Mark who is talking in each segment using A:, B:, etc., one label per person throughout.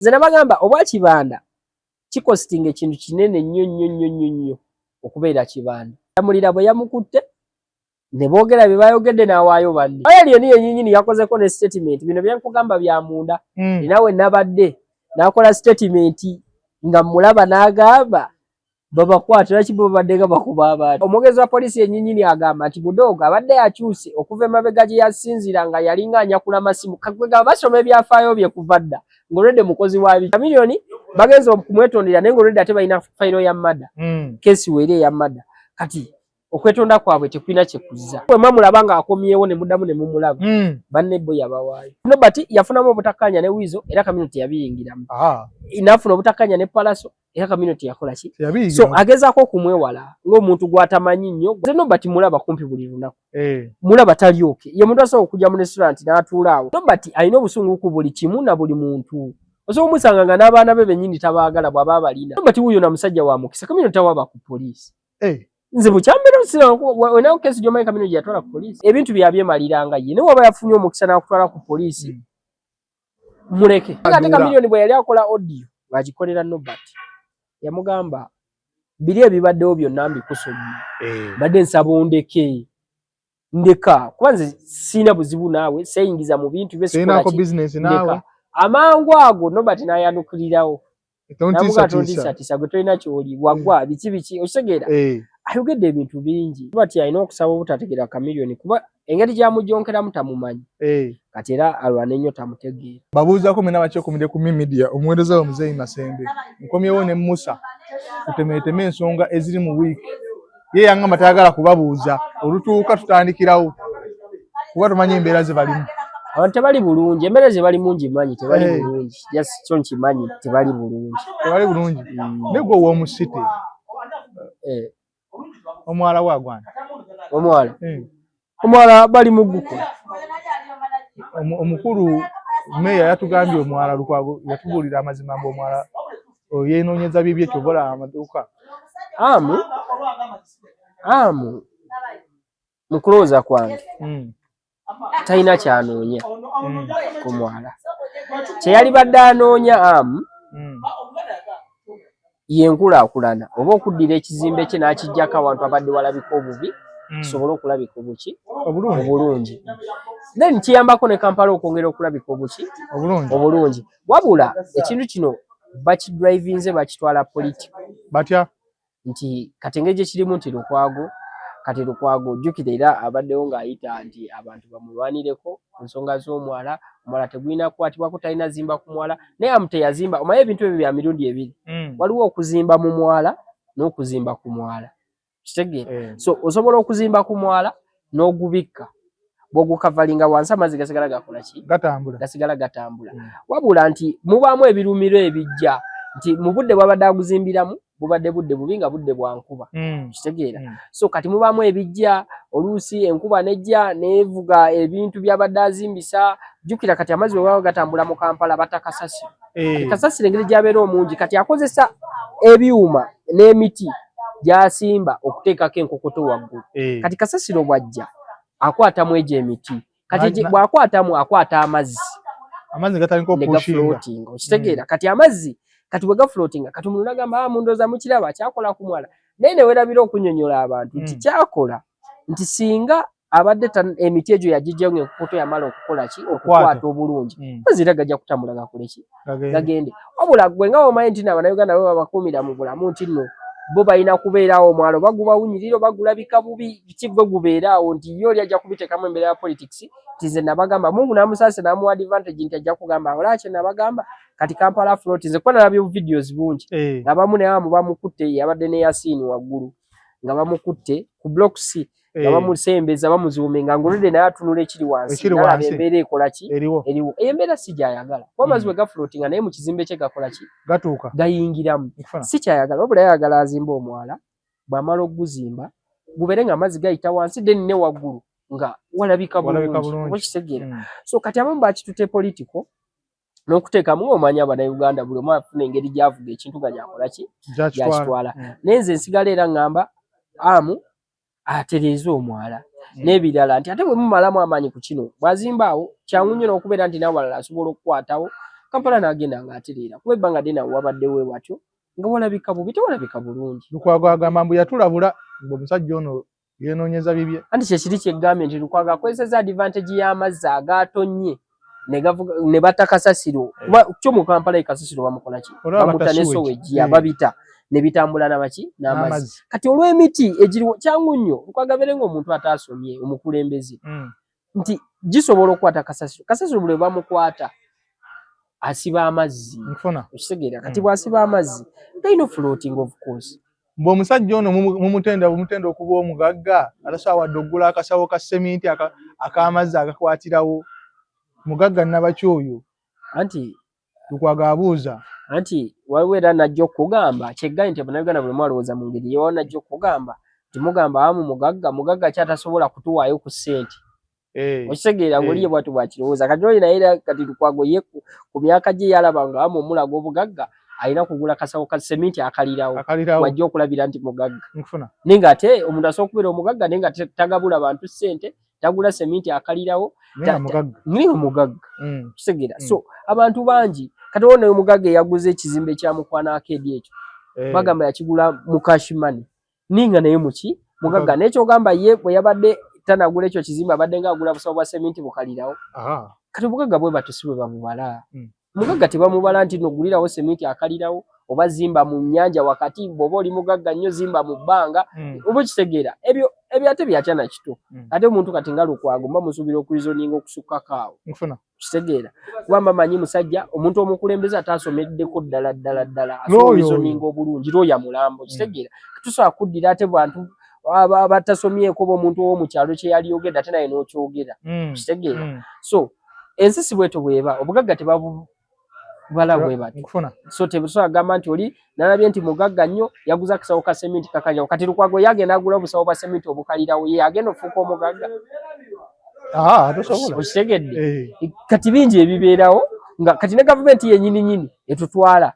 A: nze nabagamba obwa Kibanda kikostinga ekintu kinene nnyo okubeera Kibanda. Yamulira bwe yamukutte ne boogera bye bayogedde n'awaayo banne. Oyo yennyini yakozeko ne statement. Bino bye nkugamba bya munda. Naawe nabadde n'akola statement nga mulaba n'agamba babakwata lwaki babadde nga bakuba abantu. Omwogezi wa poliisi yennyini agamba nti Budogo abadde akyuse okuva emabega gye yasinzira nga yalinga anyakula masimu. Kakwega basoma ebyafaayo bye kuva dda ng'olwedde mukozi wa Chameleone bagenze okumwetondera naye ng'olwedde ate balina fayiro ya mada. Kesi weeri eya mada. Kati okwetonda kwabwe tekulina kye kuzza. Bwe mulaba nga akomyewo ne muddamu ne mumulaba. Banne bo yabawaayo. Nobati yafunamu obutakkaanya ne Wizo era Chameleone teyabiyingiramu. Inafuna obutakkaanya ne Palaso era Chameleone yakola ki? So agezaako okumwewala ng'omuntu gw'atamanyi nnyo. Nobati mulaba kumpi buli lunaku. Mulaba talyoke. Ye muntu asobola okujja mu restaurant n'atuula awo. Nobati alina obusungu ku buli kimu na buli muntu. Osobola omusanga nga n'abaana be bennyini tabaagala bw'aba abalina. Nobati wuuyo na musajja wa mukisa. Chameleone tawaba ku poliisi. Nze bukyambera sira wenawo kesi gy'omanyi Chameleone yatwala ku poliisi. Ebintu byabyemaliranga ye ne waba yafunye omukisa n'akutwala ku poliisi. Muleke. Ate Chameleone bwe yali akola audio ng'agikolera Nobati. Yamugamba biri ebibaddewo byonna mbikusomye. Badde nsaba ondeke. Ndeka. Kuba nze siina buzibu naawe, seeyingiza mu bintu bye sikola ki.
B: Business naawe.
A: Amangu ago Nobati n'ayanukulirawo. Tontisatisa gwe tolina ky'oli wagwa biki okitegeera. Ayogedde ebintu bingi. Nobati alina okusaba obutategeera Chameleone kuba engeri gy'amujonkeramu tamumanyi. Kati era alwana ennyo tamutegeera.
B: Babuuzaako mwe n'abakyekomedde ku media omuweereza wa Muzeeyi Masembe. Nkomyewo ne Musa tutemeeteme ensonga eziri mu wiiki. Ye yangamba tayagala kubabuuza olutuuka tutandikirawo kuba tumanyi embeera ze balimu.
A: Abantu tebali bulungi, emmere ze bali mungi manyi tebali bulungi. Just kyo nkimanyi tebali bulungi.
B: Tebali bulungi. Ne gwe w'omusite. Omwala wagwana.
A: Omwala. Omwala bali muguko.
B: Omukulu meya yatugambye omwala Lukwago yatubulira amazima omwala yeenoonyeza bibye kyobola amaduuka. Amu mukulooza kwange. Talina kyanoonya ku mwala. Kye yali badde anoonya Amu yenkulaakulana oba okuddira ekizimbe kye n'akiggyako abantu abadde walabika obubi kisobole okulabika obulungi. Then kiyambako ne Kampala okwongera okulabika obulungi. Wabula ekintu kino bakidrivinze bakitwala politiko. Batya?
A: Nti katenge gye kirimu nti Lukwago kati Lukwago jjukira era abaddewo ng'ayita nti abantu bamulwanireko ku nsonga z'omwala. Omwala tegulina kukwatibwako talina zimba ku mwala naye Amu teyazimba. Omanyi ebintu ebyo bya mirundi ebiri. Waliwo okuzimba mu mwala n'okuzimba ku mwala. Kitegeera. So osobola okuzimba ku mwala n'ogubikka. Bw'ogukavalinga wansi amazzi gasigala gakola ki? Gasigala gatambula. Wabula nti mubaamu ebirumiro ebijja nti mu budde bw'abadde aguzimbiramu bubadde budde bubi nga budde bwa nkuba. Kitegeera. So kati mubaamu ebijja oluusi enkuba nejja neevuga ebintu by'abadde azimbisa. Jjukira kati amazzi bwe baba gatambula mu Kampala batakasasira. Kasasira engeri gy'abeera omungi kati akozesa ebyuma n'emiti gy'asimba okuteekako enkokoto waggulu. Kati kasasiro bw'ajja akwatamu egyo emiti. Kati bw'akwatamu akwata amazzi.
B: Amazzi gataliko
A: pushinga. Okitegeera. Kati amazzi kati bwe gafloatinga kati omuntu n'agamba mundoza mukiraba kyakola ku mwala. Naye ne weerabira okunyonnyola abantu nti kyakola nti singa abadde emiti egyo yagijjayo ng'enkokoto yamala okukola ki? Okukwata obulungi. Mazira gajja kutambula gakole ki? Gagende. Wabula gwe nga omanyi nti n'Abannayuganda bo babakuumira mu bulamu nti nno bo balina kubeerawo omwalo bagubawunyirira bagulabika bubi kigwe gubeeraawo nti yo oli ajja kubiteekamu embeera ya politics. Nti nze nabagamba Mungu n'amusaase n'amuwa advantage nti ajja kugamba olwaki nabagamba kati Kampala float nze kuba nalabye videos bungi abamu ne Amu bamukutte yabadde ne Yasin waggulu nga bamukutte ku block C nga bamusembeza bamuzuuminga ng'oludde naye atunula ekiri wansi nalaba embeera ekola ki? Eriwo. Eyo embeera si gyayagala kuba amazzi bwe gafloatinga naye mu kizimbe kye gakola ki?
B: Gatuuka
A: gayingiramu. Si kyayagala wabula yayagala azimba omwala bw'amala okuguzimba gubeere ng'amazzi gayita wansi then ne waggulu nga walabika bulungi. Okitegeera. So kati abamu bakitutte politiko n'okuteekamu omanya Abannayuganda buli omu afuna engeri gy'avuga ekintu nga gyakola ki? Gyakitwala. Naye nze nsigala era ngamba Amu atereeza omwala n'ebirala nti ate bwe mumalamu amaanyi ku kino bw'azimbaawo kyangu nnyo n'okubeera nti n'awalala asobola okukwatawo Kampala n'agenda ng'atereera kuba ebbanga ddene awo wabaddewo watyo nga walabika bubi tewalabika bulungi.
B: Lukwago agamba mbu yatulabula ng'omusajja ono yeenoonyeza bibye.
A: Anti kyekiri kyegambye nti Lukwago akozesezza advantage y'amazzi agatonnye ne batta kasasiro. Kyo mu Kampala kasasiro bamukola ki? Bamutta ne sowegi ababita ne bitambula n'amazzi. Kati olw'emiti egiriwo kyangu nnyo Lukwago abeere ng'omuntu ataasomye omukulembeze nti gisobola okukwata kasasiro. Kasasiro bwe bamukwata asiba amazzi. Okitegeera kati bw'asiba amazzi gayina floating of course.
B: Bw'omusajja ono mumutenda okuba omugagga atasawadde oggula akasawo ka seminti ak'amazzi agakwatirawo mugagga nabaki oyo
A: anti
B: Lukwago abuuza
A: anti waliwo era najja okugamba kyeggayi nti Bannayuganda buli mwalowooza mu ngeri yewawo najja okugamba timugamba amu mugagga kyatasobola kutuwaayo ku ssente. Okitegeera ng'oliye bwatu bwakirowooza kati oli naye kati Lukwago ye ku myaka gye yalaba nga amu omulaga obugagga alina kugula kasawo ka seminti akalirawo wajja okulabira nti mugagga. Naye ng'ate omuntu asobola okubeera omugagga naye nga tagabula bantu ssente tagula seminti akalirawo naye omugagga. Kitegeera so abantu bangi kati ono omugagga eyaguze ekizimbe kya Mukwano Arcade ekyo bagamba yakigula mu cash money ninga naye muki mugagga n'ekyogamba ye bwe yabadde tanagula ekyo kizimbe abadde ng'agula busawo bwa seminti bukalirawo. Kati obugagga bwe batusi bwe bamubala mugagga tebamubala nti nogulirawo seminti akalirawo oba zimba mu nnyanja wakati bw'oba oli mugagga nnyo zimba mu bbanga oba kitegeera ebyo ate byatya na kito ate omuntu kati nga Lukwago mba musuubira okurizoninga okusukkako awo kitegeera kubamba manyi musajja omuntu omukulembeze ataasomeddeko ddala asorizoninga obulungi looya mulambo kitegeera tusobola kuddira ate bantu abatasomyeko omuntu ow'omukyalo kye yali yogedde ate naye n'okyogera kitegeera so ensi si bweto bweba obugagga tebabubala bwe bati so tebusobola kugamba nti oli nalabye nti mugagga nnyo yaguza akasawo ka seminti kakalirawo kati Lukwago yagenda agula obusawo bwa seminti obukalirawo ye agenda ofuuka omugagga. Okitegedde kati bingi ebibeerawo nga kati ne gavumenti yennyini etutwala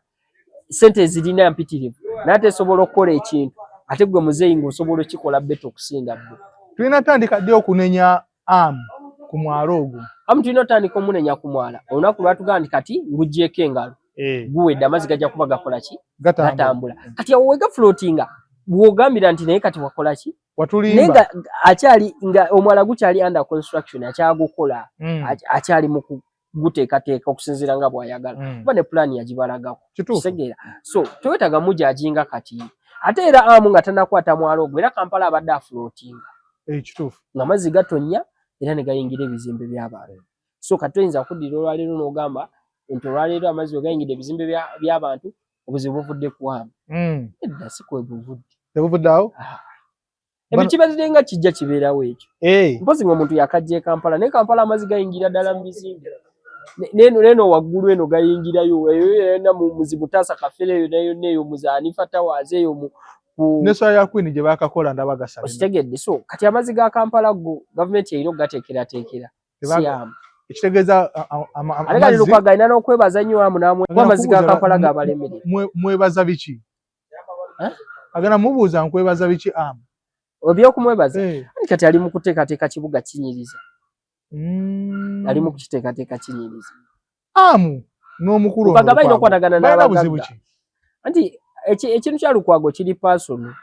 A: ssente ezirina mpitirivu naye tesobola okukola ekintu ate gwe muzeeyi ng'osobola okikola bbeto okusinga bbo.
B: Tulina tandika ddi okunenya amu ku mwalo ogwo?
A: Amu tulina otandika omunenya ku mwala olunaku lwatugamba nti kati nguggyeko engalo guwedde amazzi gajja kuba gakola ki gatambula kati awo wega floatinga bw'ogambira nti naye kati wakola ki naye nga akyali nga omwala gukyali under construction akyagukola akyali mu guteekateeka okusinziira nga bw'ayagala kuba ne pulaani yagibalagako kitegeera so tewetaaga mujajinga kati ate era amu nga tanakwata mwalo ogwo era Kampala abadde afloatinga nga mazzi gatonnya era ne gayingira ebizimbe by'abantu so kati oyinza kuddira olwaleero n'ogamba nti olwaleero amazzi gayingira ebizimbe by'abantu obuzibu buvudde ku amu edda si kwe buvudde
B: tebuvuddeawo
A: ebyo kibadde nga kijja kibeerawo ekyo mpozi ng'omuntu yakajja e Kampala naye Kampala amazzi gayingira ddala mu bizimbe neno waggulu eno gayingirayo eyo mu Muzibutaasa Kafere eyo neyo Muzaanifa Towers eyo
B: n'essala ya Queen gye baakakola ndaba gasala
A: okitegedde so kati amazzi ga Kampala go gavumenti erina okugateekerateekera siamu
B: ekitegeeza
A: ate kati Lukwago alina n'okwebaza nnyo amu n'amwe amazzi ga Kampala gabalemerera
B: mwebaza biki agenda mubuuza nkwebaza biki amu
A: ebyokumwebaza kati ali mu kuteekateeka kibuga kinyiriza ali mu kukiteekateeka kinyiriza
B: amu n'omukulu
A: Lukwago balina okukwatagana n'abagagga anti ekintu kya Lukwago kiri personal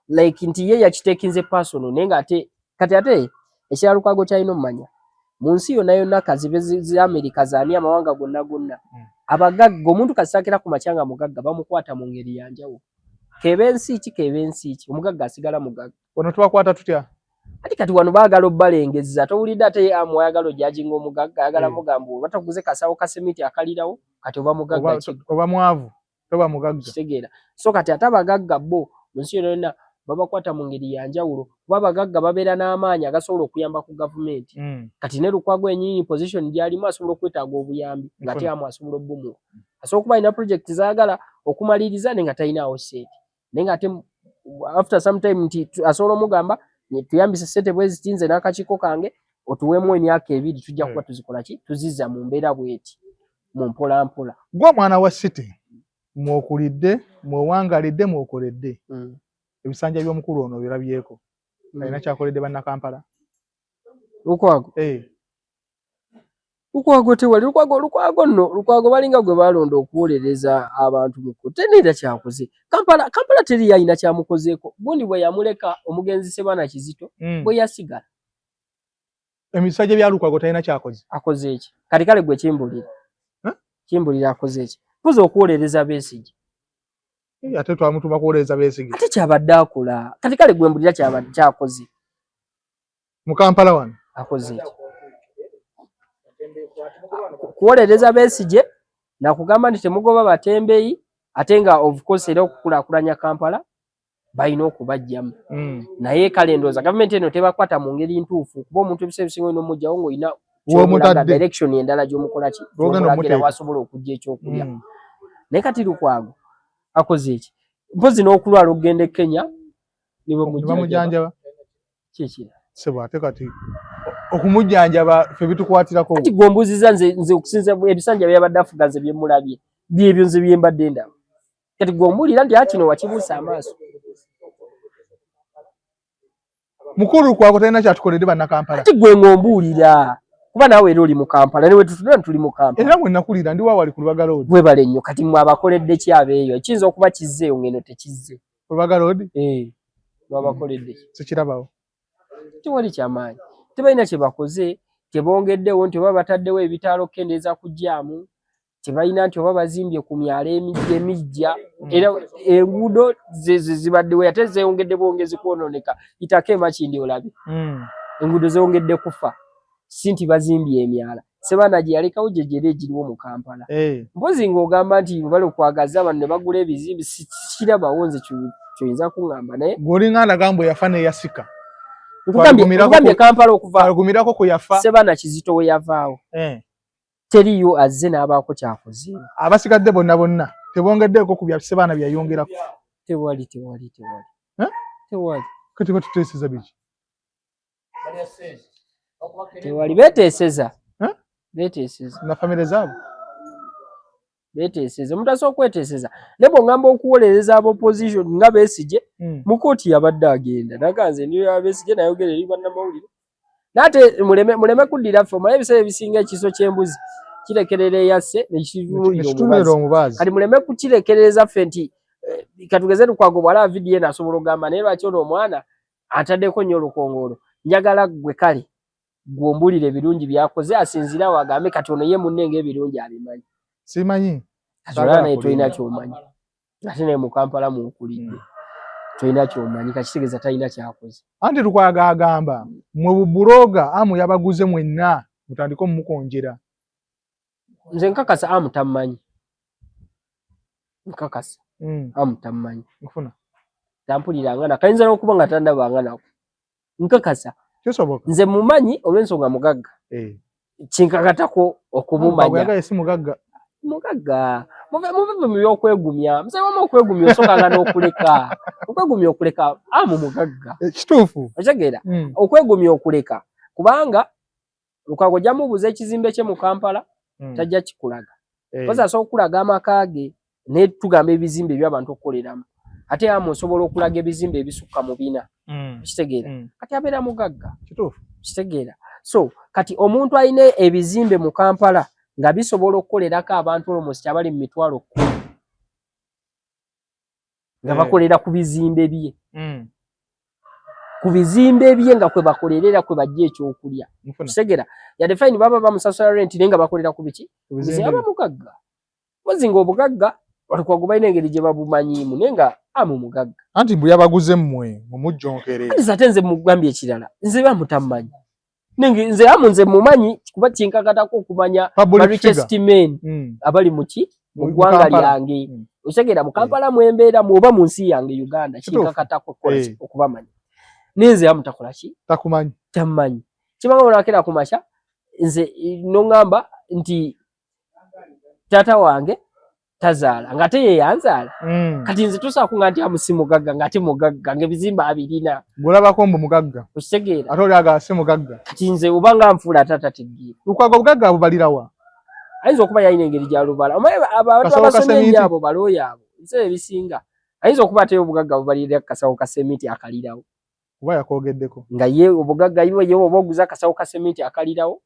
A: like nti ye yakiteekinze personal naye nga ate ekya Lukwago kyalina omumanya mu nsi yonna kazibe zi America zaani amawanga gonna abagagga omuntu kasakira ku makyanga mugagga bamukwata mu ngeri yanjawulo keba ensi ki omugagga asigala mugagga
B: ono twakwata tutya
A: ati kati wano baagala obbalengezza towulidde ate amu ayagala ojajinga omugagga ayagala mugamba oba taguze kasawo ka seminti akalirawo kati oba mugagga
B: oba mwavu toba mugagga
A: kitegeera so kati ate abagagga bo mu nsi yonna babakwata mu ngeri yanjawulo kuba abagagga babeera n'amaanyi agasobola okuyamba ku gavumenti kati ne Lukwago ennyini position gy'alimu asobola okwetaaga obuyambi ng'ate amu asobola obbumula asobola okuba alina project zaagala okumaliriza naye nga talinaawo ssente naye ng'ate after some time nti asobola omugamba tuyambise ssente bwe ziti nze n'akakiiko kange otuweemu emyaka 2 tujja kuba tuzikola ki tuzizza mu mbeera bweti mu mpolampola
B: gwe omwana wa city mwokulidde mwewangalidde mwokoledde ebisanja by'omukulu ono birabyeko alina kyakoledde bannakampala
A: Lukwago
B: Lukwago tewali Lukwago no Lukwago balinga gwe balonda okuwolereza abantu mu kutenera kyakoze. Kampala teri yalina kyamukozeeko. Gundi bwe yamuleka omugenzi Sebana Kizito bwe yasigala.
A: Emisajja bya Lukwago talina kyakoze.
B: Akoze eki? Kati kale gwe kimbulira. Kimbulira akoze eki? Kuza okuwolereza Besigye.
A: Ate twamutuma kuwolereza Besigye.
B: Ate kyabadde akola. Kati kale gwe mbulira kyabadde kyakoze.
A: Mu Kampala wano.
B: Akoze eki? Kuwolereza Besigye na kugamba nti temugoba batembeyi ate nga of course era okukulakulanya Kampala bayina okubajjamu. Naye kale ndowooza gavumenti eno tebakwata mu ngeri ntuufu kuba omuntu ebisebisinga ino mujjawo ng'olina kyomulaga direction endala gy'omukola ki gy'omulagira wasobola okujja ekyokulya. Naye kati Lukwago akoze eki? Mpozi n'okulwala okugenda e Kenya niwe
A: mujjanjaba
B: kikira
A: sebo ate kati okumujjanjaba fe bitukwatirako.
B: Kati gombuziza nze okusinza ebisanja byabadde afuga nze byemulabye byebyo nze byembadde ndaba. Kati gombulira nti akino wakibuusa amaaso.
A: Mukulu Lukwago talina kyatukoledde bannakampala.
B: Kati gwe ng'ombuulira kuba naawe era oli mu Kampala newe tutudde tuli mu Kampala.
A: Era mwe nakulira ndi waawali ku Lubaga Road.
B: Webale nnyo kati mwe abakoledde ki abeeyo ekiyinza okuba kizzeeyo ng'eno tekizze.
A: Lubaga Road?
B: Babakoledde ki?
A: Sikirabawo.
B: Tewali kyamaanyi. Tebalina kye bakoze, tebongeddewo nti oba bataddewo ebitaalo kendeeza kujjaamu, tebalina nti oba bazimbye ku myalo emijja, era enguudo zibaddewo ate zeeyongedde bwongezi kwonooneka. Itako emakindi olabe. Enguudo zeeyongedde kufa. Si nti bazimbye emyala. Sebana gye yalekawo gye gyera egiriwo mu Kampala. Mpozi ng'ogamba nti bali okwagaza abantu ne bagula ebizimbe sikirabawo nze kyoyinza kuŋŋamba naye.
A: Gw'olinga ndagamba yafa n'eyasika.
B: Nkugambye Kampala okuva
A: agumirako ku yafa
B: Sebana Kizito we yavaawo. Teriyo azze n'abaako kyakoze.
A: Abasigadde bonna tebongeddeeko ku bya Sebana byayongerako.
B: Tewali. Tewali.
A: Kati batuteeseza biki?
B: Tewali beeteeseza. Beeteeseza.
A: Na famire zaabo.
B: Beeteeseza. Omuntu asobola okweteeseza. Ne bw'ongamba okuwolereza ab'opposition nga Besigye, mu kkooti yabadde agenda. Naganze ndiyo ya Besigye nayogera eri bannamawulire. Nate muleme kuddira ffe omanyi ebiseera ebisinga ekiso ky'embuzi kirekerera eyasse ne kitunuulira omubazi. Kati muleme kukirekereza ffe nti katugeze Lukwago bw'alaba vidiyo eno asobola ogamba naye lwaki ono omwana ataddeko nnyo olukongolo. Njagala gwe kale gw'ombulire ebirungi byakoze asinzira wagambe kati ono ye munne ng'ebirungi abimanyi.
A: Simanyi.
B: Atulana naye tolina ky'omanyi. Ate naye mu Kampala munkulidde. Tolina ky'omanyi kakitegeeza talina kyakoze.
A: Anti Lukwago agamba mwe bubuloga amu yabaguze mwenna mutandika omumukonjera.
B: Nze nkakasa amu tammanyi. Nkakasa. Amu tammanyi.
A: Nkufuna.
B: Tampulira ngana kayinza n'okuba nga tandaba nganako. Nkakasa.
A: Kisoboka.
B: Nze mumanyi olw'ensonga mugagga. Kinkakatako okumumanya.
A: Bw'agala si mugagga.
B: Mugagga. Muve mu by'okwegumya. Muze wamu okwegumya osokanga n'okuleka. Okwegumya okuleka amu mugagga.
A: Kituufu.
B: Otegeera? Okwegumya okuleka. Kubanga Lukwago jamubuza ekizimbe kye mu Kampala tajja kikulaga. Koza asobola okulaga amaka ge ne tugamba ebizimbe by'abantu okukoleramu. Ate amu osobola okulaga ebizimbe ebisukka mu 4. Kitegeera? Kati abeera mugagga.
A: Kituufu.
B: Kitegeera? So kati omuntu alina ebizimbe mu Kampala nga bisobola okukolerako abantu almost abali mu 10,000 nga bakolera ku bizimbe bye. Ku bizimbe bye nga kwe bakolerera kwe bajja ekyokulya. Kitegeera? Yadde fine baba bamusasula rent naye nga bakolera ku biki? Bizimbe mugagga. Muzinga obugagga Lukwago balina engeri gye babumanyiimu naye nga amu mugagga.
A: Anti mbu yabaguze mmwe mumujjonkere.
B: Ate nze mugambye ekirala. Nze bamutammanyi. Nze amu nze mumanyi kuba kinkakatako okumanya richest men abali muki mu ggwanga lyange. Otegeera mu Kampala mwembeera mwoba mu nsi yange Uganda kinkakatako okubamanya. Nze amu takola ki?
A: Takumanyi.
B: Tammanyi. Kimanga olwakera ku makya nze n'ongamba nti taata wange tazaala ngate ye yanzaala. Kati nze tusakunga nti amu si mugagga ngate mugagga ng'ebizimba abirina.
A: Gw'olabako mbu mugagga.
B: Okitegeera?
A: Ate oli agala si mugagga.
B: Kati nze oba nga nfuula taata tegeera.
A: Lukwago bugagga bubalirawa?
B: Ayinza okuba yalina engeri gy'alubala. Omanyi abantu abasomye ennyo abo balooya abo ebiseera ebisinga. Ayinza okuba ateyo obugagga bubalirira akasawo ka semiti akalirawo.
A: Kuba yakwogeddeko.
B: Nga ye obugagga ye oba oguza akasawo ka semiti akalirawo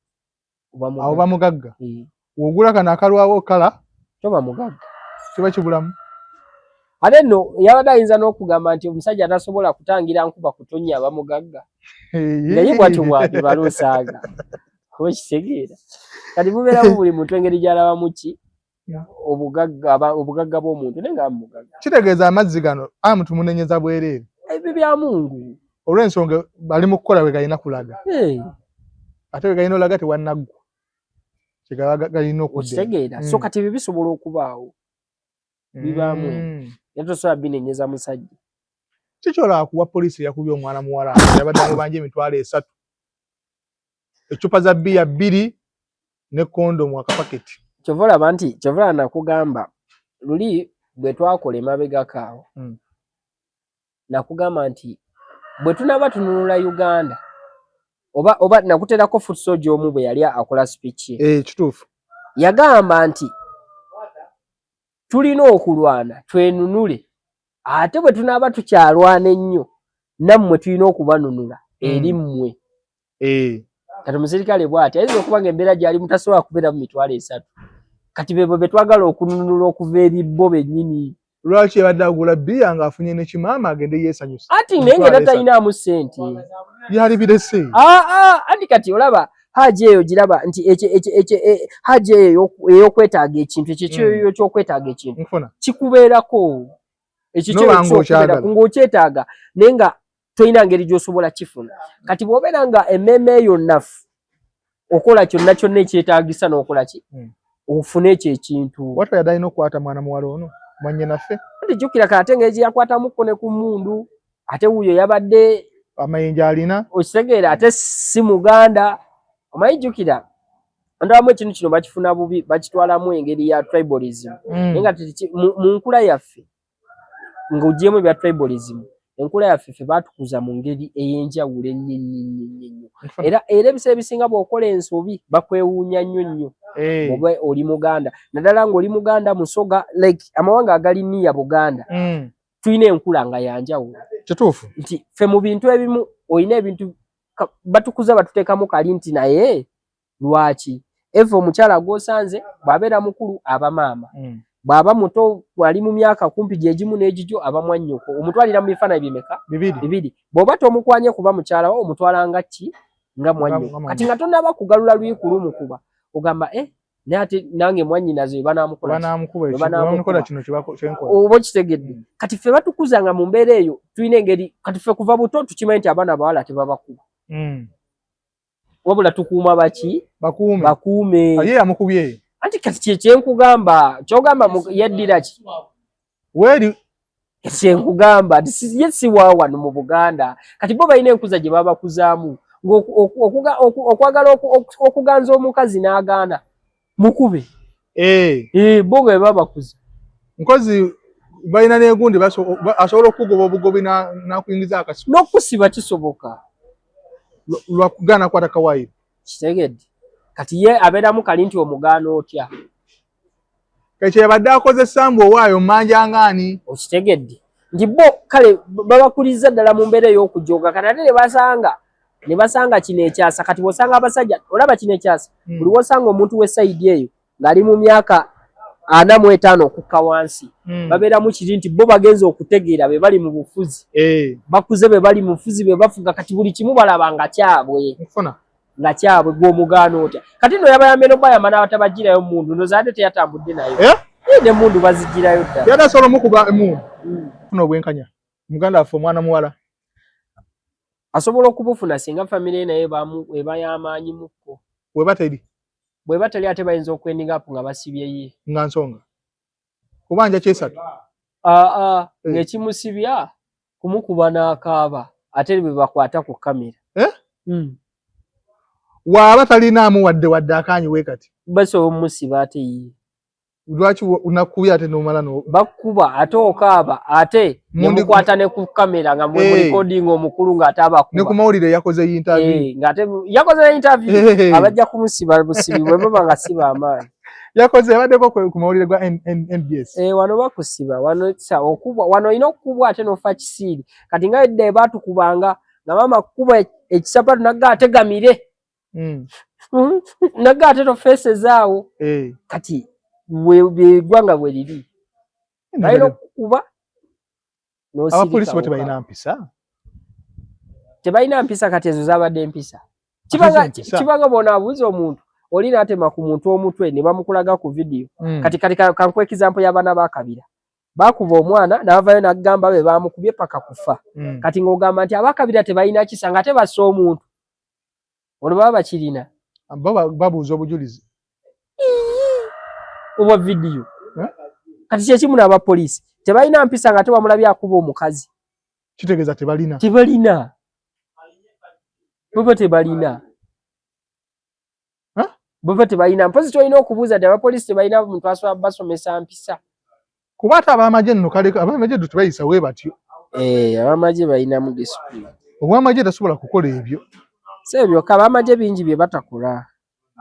C: oba mugagga wogula kana akalwawo kala
A: toba mugagga
C: kiba kibulamu
A: ate no yabadde ayinza n'okugamba nti omusajja atasobola kutangira nkuba kutonya aba mugagga naye bwatyo bwati balusaaga okitegeera kati mubeeramu buli muntu engeri gy'alabamu ki obugagga bw'omuntu naye nga mugagga
C: kitegeeza amazzi gano amuntu munenyeza bwereere
A: ebyo bya Mungu
C: olw'ensonga bali mu kukola bwe galina kulaga ate bwe galina olaga tewannaggwa galina
A: okitegeera so kati ebyo bisobola okubaawo bibaamu yatosobola binenyeza musajja
C: kikyola kuwa poliisi yakubye omwana muwala yabadde amubanja emitwalo 3 ecupa za bbiya 2 ne kondomu akapaketi
A: kyova olaba nti kyova nakugamba luli bwe twakola emabegakaawo nakugamba nti bwe tunaba tununula Uganda oba nakuterako foot soldier omu bwe yali akola speech
C: kituufu
A: yagamba nti tulina okulwana twenunule ate bwe tunaba tukyalwana ennyo nammwe tulina okubanunula eri mmwe kati omusirikale bw'ati ayinza okuba nga embeera gyali mutasobola kubeera mu mitwalo 3 kati bebo betwagala okununula okuva eri bo bennyini
C: lwaki yabadde agula bbiya ng'afunye nekimaama agende yeesanyusa
A: ati naye ng'era talinaamu ssente
C: byali birese
A: anti kati olaba haji eyo giraba nti haji eyo ey'okwetaaga ekintu ekyo ky'okwetaaga ekintu kikubeerako ekyo ng'okyetaaga naye nga tolina ngeri gy'osobola kifuna kati bw'obeera nga emmeeme eyo nnafu okola kyonna kyonna ekyetaagisa n'okola ki ofune ekyo ekintu
C: watu yadde alina okukwata mwana muwala ono mwanye naffe
A: ati jjukira kate ngeri yakwatamuko ne ku mmundu ate wuyo yabadde
C: amayinja alina
A: okitegeera ate si Muganda omanyi jjukira andawamu ekintu kino bakifuna bubi bakitwalamu engeri ya tribalism naye nga mu nkula yaffe ng'ogyemu ebya tribalism enkula yaffe ffe baatukuza mu ngeri ey'enjawulo ennyo era ebiseera ebisinga bw'okola ensobi bakwewuunya nnyo oba oli Muganda naddala ng'oli Muganda Musoga like amawanga agali niya Buganda tulina enkula nga yanjawulo
C: kituufu
A: nti ffe mu bintu ebimu olina ebintu batukuza batuteekamu kali nti naye lwaki eva omukyala gw'osanze bw'abeera mukulu aba maama bw'aba muto ali mu myaka kumpi gyegimu n'egigyo aba mwannyoko omutwalira mu bifaananyi bimeka bibiri bw'oba tomukwanye kuba mukyala wo omutwala nga ki nga mwannyoko kati nga tonnaba kugalula lwikulu mukuba ogamba naye ate nange mwannyinaze we banaamukola
C: kino kyenkola
A: oba kitegedde kati ffe batukuza nga mu mbeera eyo tulina engeri kati ffe kuva buto tukimanyi nti abaana bawala tebabakuba wabula tukuuma baki bakuume
C: ye yamukubye
A: anti kati kyenkugamba kyogamba yaddira ki
C: weri
A: kyenkugamba ye si waawano mu Buganda kati bo balina enkuza gye babakuzaamu okwagala okuganza omukazi n'agaana mukube bo nga babakuza
C: nkozi balina n'egundi asobola okugoba obugobi n'akuyingiza akasiba
A: n'okusiba kisoboka
C: lwakugaana kwata kawaayiro
A: kitegedde kati ye abeeramu kali nti omugaana otya
C: ekyo yabadde akoze sambu owaayo mmanja ngaani
A: okitegedde nti bo kale babakuliza ddala mu mbeera ey'okujooga kati ate ne basanga kino ekyasa kati bw'osanga abasajja olaba kino ekyasa buli wosanga omuntu w'essayidi eyo ng'ali mu myaka 45 okukka wansi babeeramu kiri nti bo bagenza okutegeera be bali mu bufuzi bakuze be bali mu bufuzi be bafuga kati buli kimu balaba nga kyabwe nga kyabwe gw'omugaana otya kati nno yabayambye n'obayamba n'abatabagirayo mundu ndoza ate teyatambudde nayo n'emundu bazigirayo ddala
C: yatasobola mukuba emundu funa obwenkanya muganda waffe omwana muwala
A: asobola okubufuna singa famire naye eba y'amaanyi mukko bweba teri ate bayinza okwendigapu nga basibyeyo
C: nga nsonga kubanja kyesatu
A: ng'ekimusibya kumukuba n'akaaba ate bwe bakwata ku kamera
C: waaba talinaamu wadde akaanyi weekati
A: basobola omusiba ate ye
C: lwaki unakubya ate n'omala
A: bakuba ate okaaba ate nemukwata ne ku kamera nga mwe recording omukulu ng'ate abakuba
C: ne ku mawulire yakoze interview
A: ng'ate yakoze interview abajja kumusiba busibi bwe baba nga siba amaanyi
C: yakoze yabaddeko ku mawulire gwa NBS
A: wano bakusiba wano okubwa wano olina okukubwa ate n'ofa kisiiri kati nga edda batukubanga nga maama kuba ekisapatu nagga ategamire Nagate to faces zaawo kati gwanga bwe liri bayino kuba
C: abapolisi bote bayina mpisa
A: tebayina mpisa kati ezo zabadde mpisa kibaga bona abuuza omuntu oli n'atema ku muntu omutwe ne bamukulaga ku video kati kankwe example y'abaana bakabira bakuba omwana n'avayo n'agamba be bamukubye paka kufa kati ng'ogamba nti abakabira tebayina kisa nga tebassa omuntu olwo baba bakirina
C: babuuza obujulizi
A: obwa video kati kyekimu n'abapoliisi tebalina mpisa nga tewamulabye akuba omukazi
C: kitegeeza tebalina
A: bobo tebalina mpozi tolina okubuuza dde abapoliisi tebalina muntu asobola basomesa mpisa
C: kuba ate ab'amagye nno kale ab'amagye tebayisa we batyo
A: ab'amagye balinamu discipline
C: obw'amagye tasobola kukola ebyo
A: si ebyo ka ab'amagye bingi bye batakola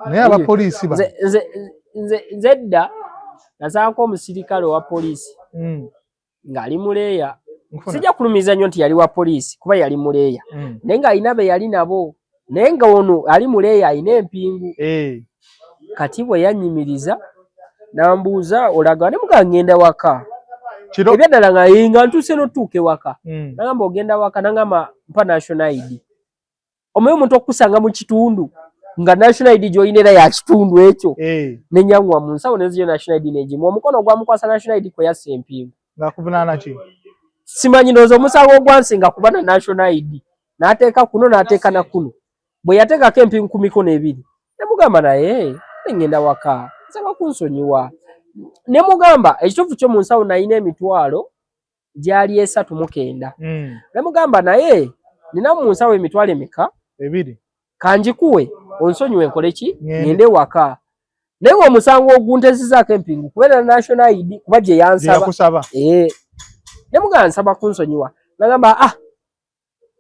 C: naye abapoliisi
A: nze dda nasaako omusirikale owa poliisi ng'ali muleeya sijja kulumiza nnyo nti yali wa poliisi kuba yali muleeya naye ng'alina be yali nabo naye nga ono ali muleeya alina empingu kati bwe yannyimiriza nambuuza olaga ne muga ngenda waka ebyaddala nga ntuuse n'otuuka ewaka nagamba ogenda waka nagamba mpa national ID omanyi omuntu okukusanga mu kitundu nga national ID gy'olina era ya kitundu ekyo nenyangwa mu nsawo neziyo national ID negimu omukono ogwamukwasa national ID kwe yassa empingu
C: ng'akuvunaana ki
A: simanyi ndowooza omusango ogwansinga kuba na national ID n'ateeka kuno n'ateeka na kuno bwe yateekako empingu ku mikono ebiri nemugamba naye ngenda waka nsaba kunsonyiwa nemugamba ekituufu kyo mu nsawo nalina emitwalo gyali 39 nemugamba naye nina mu nsawo emitwalo emeka
C: ebiri
A: kanjikuwe onsonyiwe nkole ki ngende waka naye ng'omusango oguntezizaako empingu kubeera na national ID kuba gye yansaba nemugamba nsaba kunsonyiwa nagamba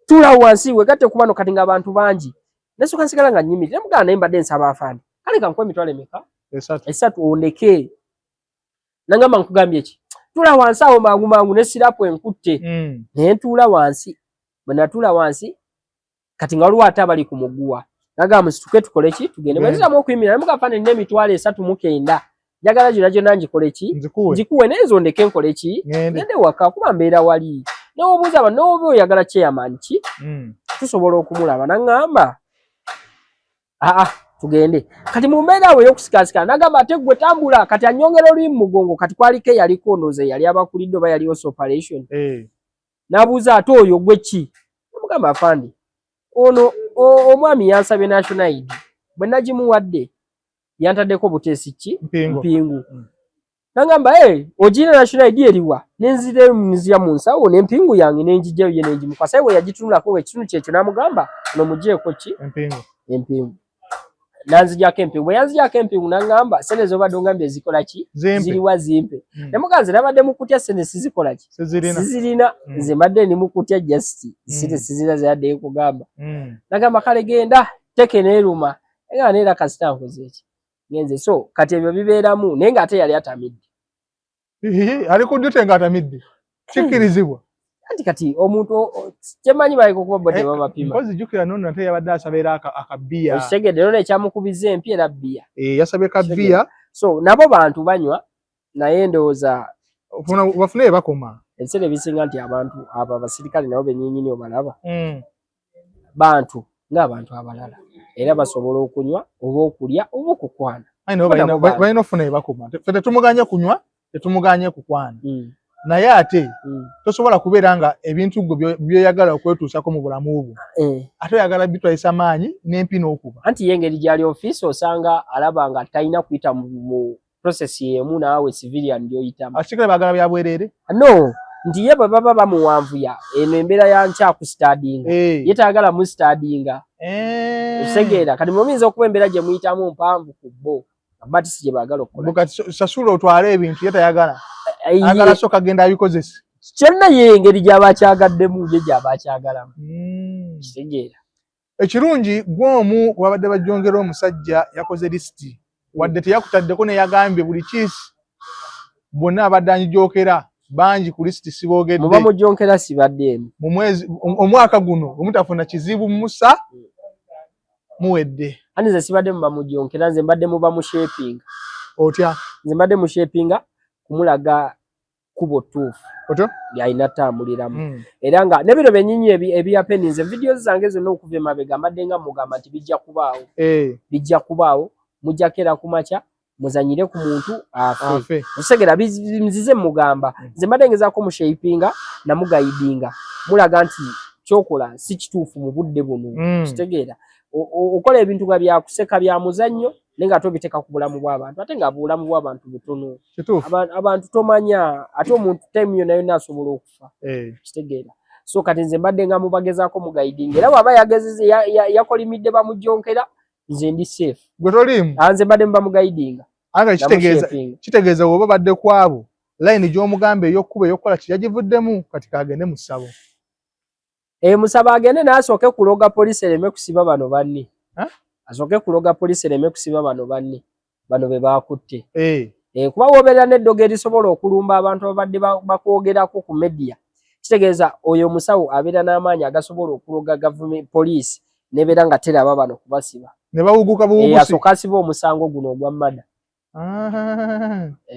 A: tuula wansi wegatte kuba no kati ng'abantu bangi nesooka nsigala nga nnyimiri nemugamba naye mbadde nsaba afaani kale kankuwa emitwalo emeka 3 ondeke nagamba nkugambye ki tuula wansi awo mangu ne sirapu enkutte naye ntuula wansi bwe natuula wansi kati nga waliwo ate abali ku muguwa nagamba musituke tukole ki tugende bweziramu okuyimira nemugamba faani nina emitwalo 39 njagala gyonna ngikole ki ngikuwe naye nze ondeke nkole ki ngende waka kuba mbeera wali n'obuuza aba n'oba oyagala chairman ki tusobola okumulaba nagamba tugende kati mu mbeera awo ey'okusikasika nagamba ate gwe tambula kati annyongera oluli mu mugongo kati kwaliko eyaliko ndooza yali abakulidde oba yali operation n'abuuza ate oyo gwe ki namugamba afandi ono omwami yansabye national ID bwe nagimuwadde yantaddeko buteesi ki mpingu nagamba ogirina national ID eriwa nenzira mu nsawo n'empingu yange nenjigyayo ye nengimukwasa ye bwe yagitunulako ekitundu kyekyo namugamba ono mugyeko ki empingu nanzijako empingu bwe yanzijako empingu nagamba sente zobadde ongambye zikola ki ziriwa zimpe nemugamba nze nabadde mukutya sente sizikola ki sizirina nze mbadde ndi mukutya just sente sizirina zeyaddeyo kugamba nagamba kale genda teke neeruma nga neera kasita nkoze eki ngenze so kati ebyo bibeeramu naye ng'ate yali atamidde
C: ali ku ddute ng'atamidde kikkirizibwa
A: kati omuntu kyemanyi baliko kuba bodde babapima
C: mpozi jjukira nono nate yabadde asabeera akabbiya
A: okitegedde nono ekyamukubiza empya era bbiya
C: yasabye kabbiya
A: so nabo bantu banywa naye ndowooza
C: bafune bakoma
A: ebiseera ebisinga nti abantu abo abasirikale nabo benyinyini obalaba bantu ng'abantu abalala era basobola okunywa oba okulya oba okukwana
C: balina ofuna ebakoma fe tetumuganye kunywa tetumuganye kukwana naye ate tosobola kubeera nga ebintu gwe byoyagala okwetuusako mu bulamu bwo ate oyagala bitwalisa maanyi n'empi n'okuba
A: anti ye engeri gyali ofiisi osanga alaba nga talina kuyita mu process yemu naawe civilian gy'oyitamu
C: abasikale baagala bya bwereere
A: no nti ye bwe baba bamuwanvuya eno embeera ya nkyakusitaadinga ye tayagala musitaadinga otegeera kati muyinza okuba embeera gye muyitamu mpanvu ku bo aba ti si gye baagala okukola
C: kati sasula otwale ebintu ye tayagala agala soka agenda abikozesa
A: kyonna ye engeri gy'aba akyagaddemu ye gy'aba akyagalamu kitegeera
C: ekirungi gw'omu babadde bajjongera omusajja yakoze lisiti wadde teyakutaddeko neyagambye buli kiisi bonna abadde anyijookera bangi ku lisiti siboogedde
A: muba mujonkera sibaddeemu
C: mu mwezi omwaka guno omutafuna kizibu musa muwedde
B: ani nze sibadde muba mujonkera nze mbadde muba mu shaping
C: otya
B: nze mbadde mu shapinga kumulaga kubo tuufu
C: otyo
B: yalina tambuliramu era nga nebiro benyinyi ebyapeninze video zange zonna okuva emabega mbadde nga mugamba nti bijja kubaawo mujjakera kumaca muzanyire ku muntu afe osegera bizize mugamba nze mbadde ngezaako mu shapinga namugayidinga mulaga nti kyokola si kituufu mu budde buno kitegeera okola ebintu nga byakuseka bya muzannyo nenga tobiteka ku bulamu bw'abantu ate nga bulamu bw'abantu butono abantu tomanya ate omuntu time yonna asobola okufa kitegeera so kati nze mbadde nga mubagezaako mugayidinga era bw'aba yagezeze yakolimidde bamujonkera nze ndi safe
C: gwe toliimu
B: nze mbadde muba mugayidinga
C: anga kitegeeza woba badde kwabo line gy'omugamba ey'okkuba ey'okukola ki yagivuddemu kati kagende mu ssabo
B: musaba agende n'asooke kuloga poliisi ereme kusiba bano banne asooke kuloga poliisi ereme kusiba bano banne bano be baakutte kuba woobeera n'eddogo erisobola okulumba abantu ababadde bakwogerako ku media kitegeeza oyo omusawo abeera n'amaanyi agasobola okuloga gavumenti poliisi nebeera nga teraba bano kubasiba
C: ne bawuguka buwugusi
B: asooka asiba omusango guno ogwa mmada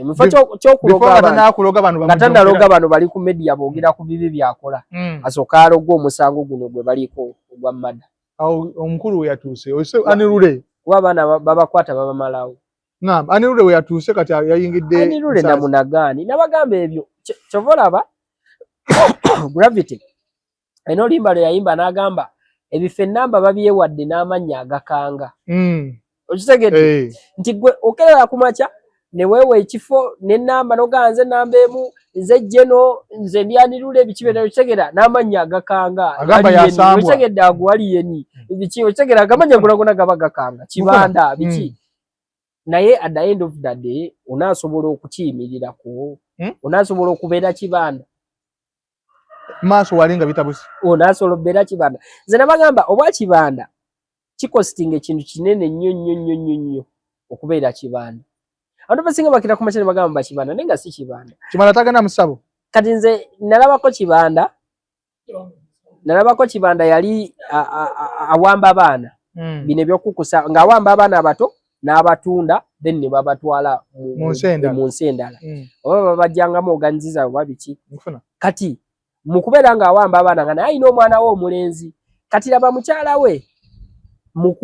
B: mufo kyokuloga tannaloga bano bali ku media boogera ku bibi byakola asooka aloga omusango guno gwe baliko ogwa mmada
C: omukulu we yatuuse Anirule
B: kuba abaana babakwata babamalawo
C: Anirule we yatuuse kati yayingidde
B: Anirule namunagaani nabagamba ebyo kyova olaba Gravity ayina olimba lwe yayimba n'agamba ebifo ennamba babyewadde n'amannya agakanga okitegedde nti gwe okerera kumaca ne weewa ekifo n'ennamba noganze ennamba emu nze jeno nze ndi Anirule ebikibeera okitegera n'amannya agakanga okitegedde ago waliyeni biki okitegera agamanya gonagona gaba gakanga kibanda biki naye at the end of the day onaasobola okukiyimirirako onaasobola okubeera kibanda
C: maaso walinga bitabusi
B: onaasobola okubeera kibanda nze nabagamba obwa kibanda kikostinga ekintu kinene nnyo okubeera kibanda abantu basinga bakira ku machine bagamba bakibanda nenga si kibanda
C: kibanda tagana musabo
B: kati nze nalabako kibanda yali awamba abaana bino ebyokukusa ng'awamba abaana abato n'abatunda then ne babatwala mu nsendala oba babajjangamu oganiziza oba biki kati mu kubeera ng'awamba abaana nga naye alina omwana we omulenzi kati laba mukyala we mu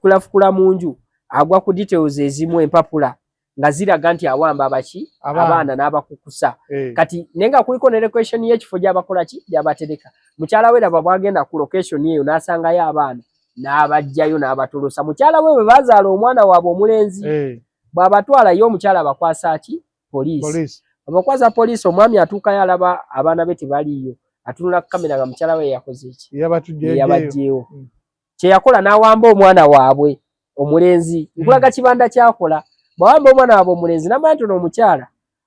B: kwefukula mu nju agwa ku details ezimu empapula nga ziraga nti awamba abaki abaana n'abakukusa kati nenga kuliko ne location y'ekifo gy'abakola ki gy'abatereka mukyala we laba bwagenda ku location eyo n'asangayo abaana n'abajjayo n'abatolosa mukyala we bwe bazaala omwana waabwe omulenzi bw'abatwala yo omukyala abakwasa ki poliisi abakwasa poliisi omwami atuukayo alaba abaana be tebaliiyo atunula ku kamera nga mukyala we yakoze ki yabajjeewo kyeyakola n'awamba omwana waabwe omulenzi nkulaga kibanda kyakola bwawamba omwana waabwe omulenzi namanya nti ono omukyala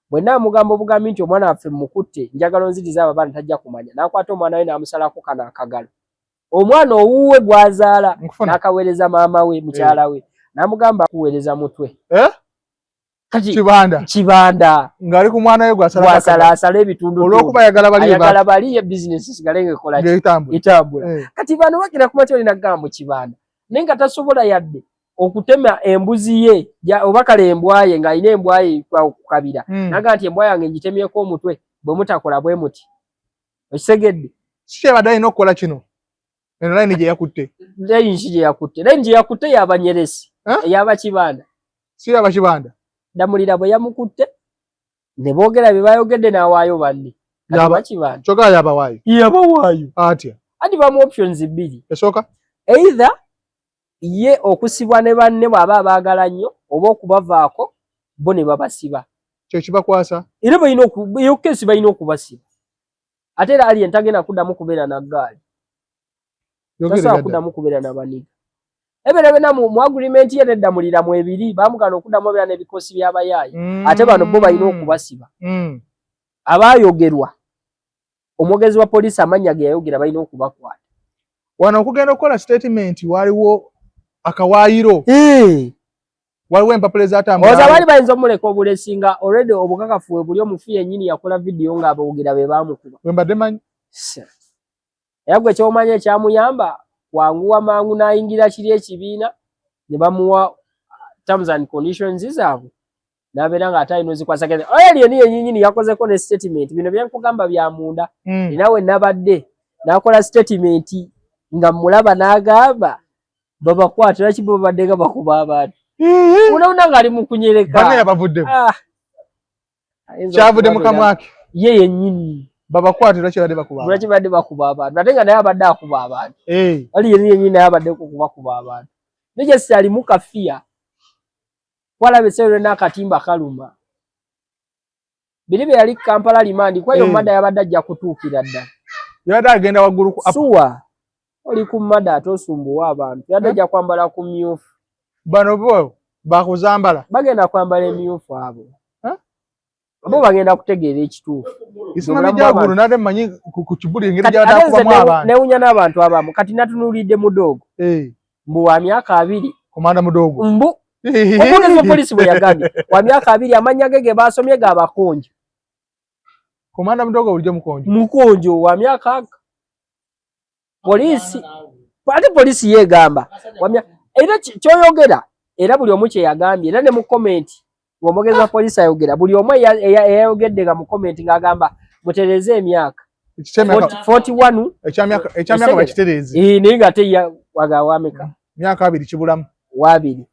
B: bwenna amugamba obugambi nti omwana waffe mukutte njagala onziriza abo abaana tajja kumanya n'akwata omwana we n'amusalako kano akagalo omwana owuwe gwazaala n'akaweereza maama we mukyala we n'amugamba akuweereza mutwe
C: kati
B: kibanda
C: ngali ku mwana we
B: gwasalaasala ebitundu
C: olw'okuba ayagala
B: bali ebizinesi sigale ng'ekola etambula kati bano bakira ku matyo linagamba kibanda naye nga tasobola yadde okutema embuzi ye oba kale embwaye ng'alina embwaye ku kabira naga nti embwa yange ngitemyeko omutwe bwe mutakola bwe muti okisegedde
C: sikyabadde alina okukola kino eno layini gye yakutte
B: layini gye yakutte y'abanyeresi ey'abakibanda
C: si y'abakibanda
B: Damulira bwe yamukutte ne boogera bye bayogedde n'awaayo banne
C: kyogera yabawaayo atya
B: ati bamu options bbiri
C: esooka
B: either ye okusibwa ne banne bw'aba abaagala nnyo oba okubavaako bo ne babasiba
C: kyo kibakwasa
B: era yokkesi balina okubasiba ate era alien tagenda kuddamu kubeera na ggaali tasobola kuddamu kubeera na baniga eberebena mu agreement ye neddamulira mu ebiri bamugana okuddamu obeera n'ebikosi by'abayaayi ate bano bo balina okubasiba abaayogerwa omwogezi wa poliisi amannya ge yayogera balina okubakwata
C: wano okugenda okukola statement waliwo akawaayiro waliwo empapula ezatambula
B: oza bali bayinza omuleka obulesi nga already obukakafu buli omufu yennyini yakola vidiyo ng'aboogera be baamukuba
C: bwe mbadde manyi
B: era gwe kyomanya ekyamuyamba
A: kwanguwa mangu n'ayingira kiri ekibiina ne bamuwa terms and conditions zaabwe n'abeera ng'ate alina ozikwasa keze oyo niyo yennyini yakozeko ne statement bino byenkugamba bya munda nawe nabadde n'akola statement nga mulaba n'agamba babakwata lwaki babadde nga bakuba abantu unaona ng'ali mu kunyereka
C: bana yabavuddemu kyavudde mu kamwake
A: ye yennyini
C: babakwate lwaki badde
A: bakuba abantu ate nga naye abadde akuba abantu ali yennyini naye abadde kubakuba abantu nije sali mu kafiya walabe sero n'akatimba kaluma bilibe yali Kampala limandi kwa hiyo mada yabadde ajja kutuukira ddala
C: yabadde agenda waggulu ku
A: suwa oli ku mada atosumbuwa abantu yabadde ajja kwambala ku myufu
C: bano bo bakuzambala
A: bagenda kwambala emyufu abo abo bagenda kutegeera ekituufu
C: isima bijagulu nate manyi ku kibuli engeri gyabadde akubamu abantu
A: newunya n'abantu abamu kati natunulidde mudogo mbu wa myaka 2
C: komanda mudogo
A: mbu omugezi wa polisi bwe yagambye wa myaka 2 amanya ge basomye ga bakonjo
C: komanda mudogo bulijjo
A: mukonjo wa myaka polisi ate polisi yegamba era kyoyogera era buli omu kye yagambye era ne mu comment omugezi wa polisi ayogera buli omu eyayogedde nga mu comment ng'agamba mutereze emyaka 41
C: ekyamyaka bakitereze
A: naye nga te wagawameka
C: myaka 2 kibulamu
A: wabiri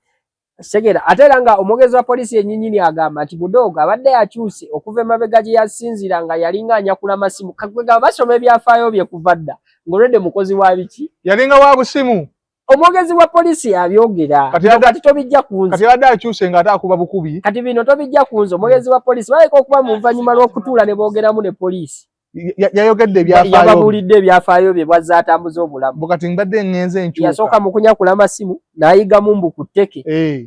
A: segera ate era nga omugezi wa polisi yennyini agamba nti mudogo abadde yakyuse okuva emabega gye yasinzira nga yalinga anyakula masimu kakwega basoma ebyafaayo bye kuva dda ng'olwedde mukozi wa biki
C: yalinga wa busimu
A: omugezi wa polisi abyogera kati tobijja kunze
C: kati abadde akyuse ng'ate akuba bukubi
A: kati bino tobijja kunze omugezi wa polisi baleka okuba mu luvannyuma lw'okutuula ne boogeramu ne polisi
C: yayogedde ebyafaayo
A: yababulidde ebyafaayo bye bwazza atambuza obulamu
C: bukati mbadde ngenze enkyuka
A: yasooka mu kunyakula amasimu n'ayigamu mbu ku tteke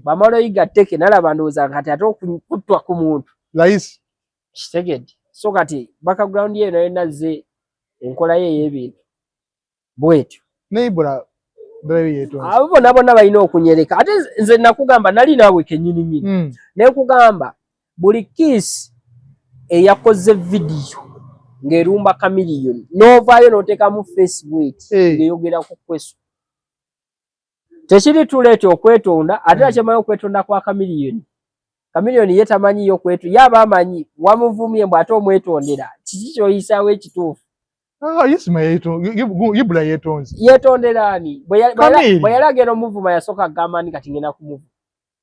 A: bamala oyiga tteke nalaba ndowooza kati ate okuttwa ku muntu
C: layisi
A: kitegedde so kati background ye nayo nazze enkola ye ey'ebintu bwetyo
C: neibula
A: abo bonna balina okunyereka ate nze nakugamba nali naawe kennyini nekugamba buli kiisi eyakoze vidiyo ng'erumba Chameleone n'ovaayo n'oteekamu Facebook ng'eyogera ku kweso tekiri tuleete okwetonda ate akyamanyi okwetonda kwa Chameleone ye tamanyiyo kwetonda yaba amanyi wamuvumye mbw ate omwetondera kiki kyoyisaawo ekituufu
C: Ibula yetonze
A: yetondera ani bwe yali agenda omuvuma yasooka agamba ni kati ngenda kumuvuma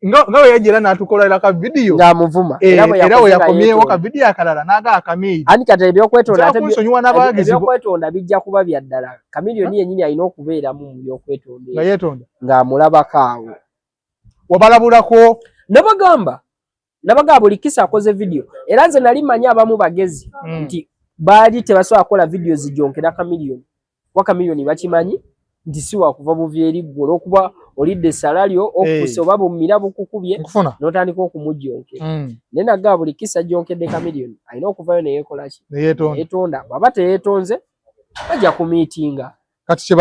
C: nga we yajja n'atukolera ka video
A: ng'amuvuma
C: era we yakomyewo ka video akalala n'aga Chameleone
A: ani kati ebyokwetonda bijja kuba bya ddala Chameleone yennyini alina okubeeramu mu byokwetonda
C: nga yeetonda
A: ng'amulabako awo
C: wabalabulako
A: nabagamba buli kisa akoze video era nze nali manyi abamu bagezi nti baali tebasobola kukola video zijonkera Chameleone kuba Chameleone bakimanyi nti si wakuva buvi eri ggwe olw'okuba olidde salario okuse oba bumira bukukubye n'otandika okumujjonkera naye nagamba buli kisa jonkedde Chameleone alina okuvayo neyekolaki neyetonda bw'aba teyeetonze bajja kumiitinga
C: kati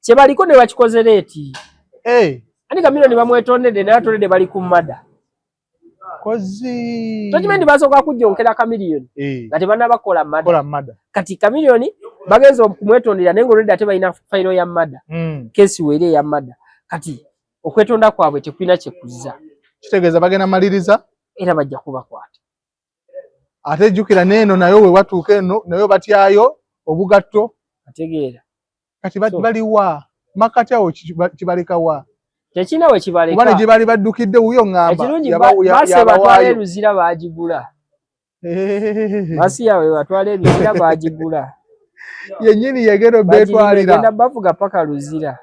A: kyebaliko ne bakikoze leeti ani Chameleone bamwetondedde naye atondedde bali ku mada tokimanyi basooka kujjonkera Chameleone nga tebannabakola mada kati Chameleone bagenza okumwetondera naye ng'olwedde ate balina fayiro ya mada kesi weeri eya mada kati okwetonda kwabwe tekulina kyekuzza
C: kitegeeza bagenda maliriza
A: era bajja kubakwata
C: ate jjukira neeno nayo we watuuka eno nayo batyayo obugatto
A: ategeera
C: kati baliwa makati awo kibalekawa
A: tekina we kibaleka
C: kubane gye bali baddukidde wuyo ngamba
A: batwala eruzira baagigula basi yawe batwala eruzira baagigula
C: yennyini yegero betwalira
A: genda bavuga paka luzira